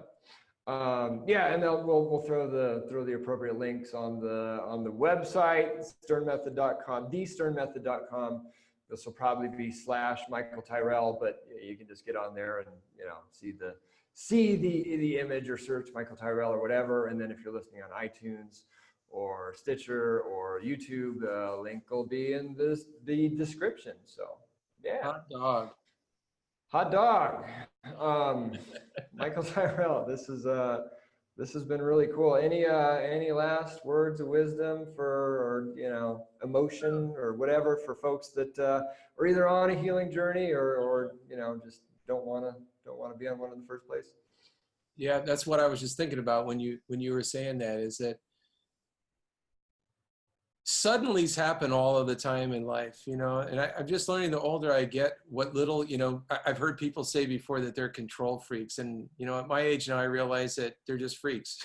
And we'll throw the appropriate links on the website, sternmethod.com, thesternmethod.com. This will probably be / Michael Tyrrell, but you can just get on there and, see the image or search Michael Tyrrell or whatever. And then if you're listening on iTunes or Stitcher or YouTube, the link will be in the description. So yeah. Hot dog. Michael Tyrrell, this has been really cool. Any last words of wisdom or emotion or whatever for folks that are either on a healing journey or just don't want to be on one in the first place? Yeah, that's what I was just thinking about when you were saying that, is that suddenlies happen all of the time in life, and I'm just learning the older I get what little, I've heard people say before that they're control freaks. And, at my age now, I realize that they're just freaks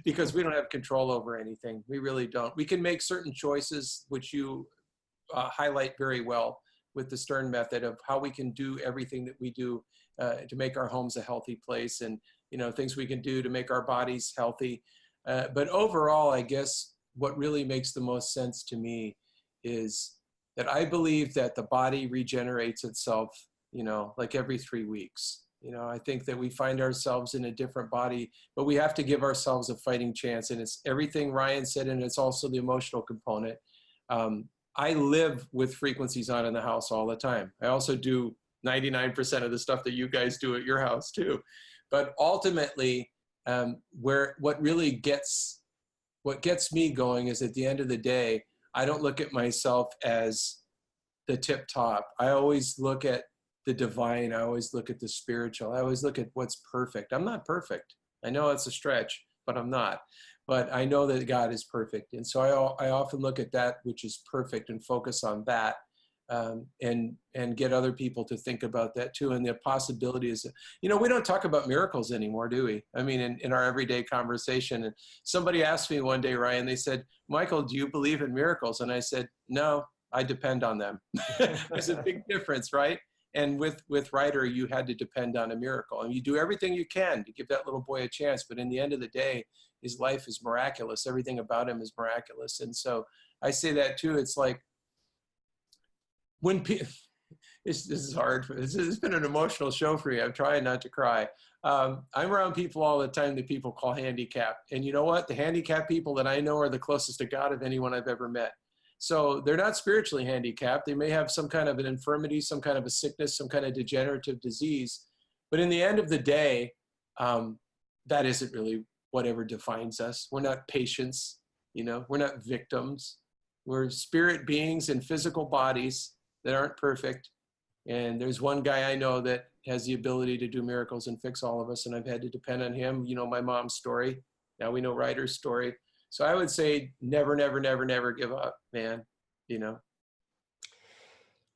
because we don't have control over anything. We really don't. We can make certain choices, which you highlight very well with the Stern method of how we can do everything that we do to make our homes a healthy place, and, things we can do to make our bodies healthy. But overall, I guess, what really makes the most sense to me is that I believe that the body regenerates itself, like every 3 weeks. I think that we find ourselves in a different body, but we have to give ourselves a fighting chance. And it's everything Ryan said, and it's also the emotional component. I live with frequencies on in the house all the time. I also do 99% of the stuff that you guys do at your house too. But ultimately, what gets me going is, at the end of the day, I don't look at myself as the tip top. I always look at the divine. I always look at the spiritual. I always look at what's perfect. I'm not perfect. I know it's a stretch, but I'm not. But I know that God is perfect. And so I often look at that which is perfect and focus on that. And get other people to think about that too. And the possibility is, we don't talk about miracles anymore, do we? I mean, in our everyday conversation. And somebody asked me one day, Ryan, they said, Michael, do you believe in miracles? And I said, no, I depend on them. There's a big difference, right? And with Ryder, you had to depend on a miracle. And you do everything you can to give that little boy a chance. But in the end of the day, his life is miraculous. Everything about him is miraculous. And so I say that too. It's like, when this is hard. It's been an emotional show for you. I'm trying not to cry. I'm around people all the time that people call handicapped. And you know what? The handicapped people that I know are the closest to God of anyone I've ever met. So they're not spiritually handicapped. They may have some kind of an infirmity, some kind of a sickness, some kind of degenerative disease. But in the end of the day, that isn't really whatever defines us. We're not patients, we're not victims. We're spirit beings in physical bodies that aren't perfect. And there's one guy I know that has the ability to do miracles and fix all of us. And I've had to depend on him. My mom's story. Now we know Ryder's story. So I would say never, never, never, never give up, man.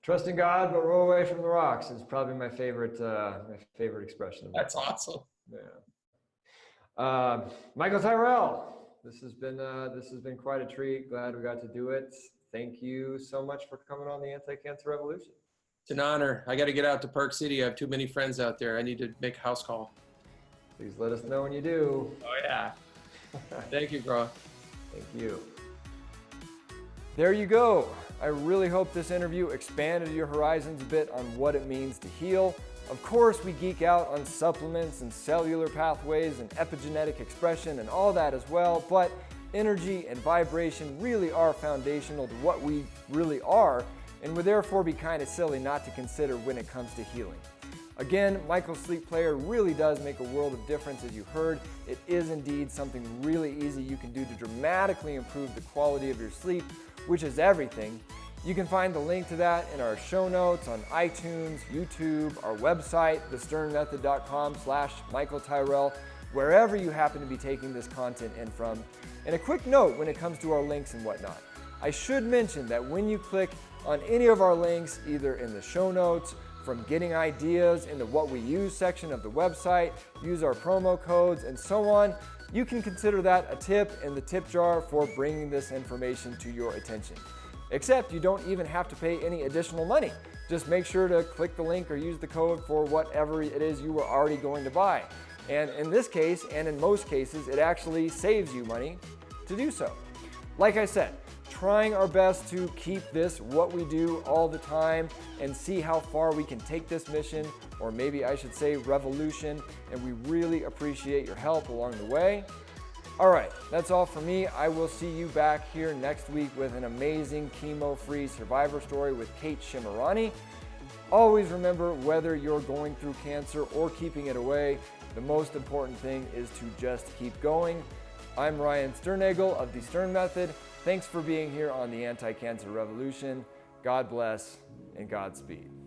Trust in God, but roll away from the rocks is probably my favorite expression of that. That's awesome. Yeah. Michael Tyrrell, this has been quite a treat. Glad we got to do it. Thank you so much for coming on the Anti-Cancer Revolution. It's an honor. I got to get out to Park City. I have too many friends out there. I need to make a house call. Please let us know when you do. Oh, yeah. Thank you, bro. Thank you. There you go. I really hope this interview expanded your horizons a bit on what it means to heal. Of course, we geek out on supplements and cellular pathways and epigenetic expression and all that as well, but energy and vibration really are foundational to what we really are, and would therefore be kind of silly not to consider when it comes to healing. Again, Michael's Sleep Player really does make a world of difference, as you heard. It is indeed something really easy you can do to dramatically improve the quality of your sleep, which is everything. You can find the link to that in our show notes on iTunes, YouTube, our website, thesternmethod.com/Michael Tyrrell, wherever you happen to be taking this content in from. And a quick note when it comes to our links and whatnot. I should mention that when you click on any of our links, either in the show notes, from getting ideas in the what we use section of the website, use our promo codes, and so on, you can consider that a tip in the tip jar for bringing this information to your attention. Except you don't even have to pay any additional money. Just make sure to click the link or use the code for whatever it is you were already going to buy. And in this case, and in most cases, it actually saves you money to do so. Like I said, trying our best to keep this what we do all the time and see how far we can take this mission, or maybe I should say revolution, and we really appreciate your help along the way. All right, that's all for me. I will see you back here next week with an amazing chemo-free survivor story with Kate Shimarani. Always remember, whether you're going through cancer or keeping it away, the most important thing is to just keep going. I'm Ryan Sternagel of the Stern Method. Thanks for being here on the Anti-Cancer Revolution. God bless and Godspeed.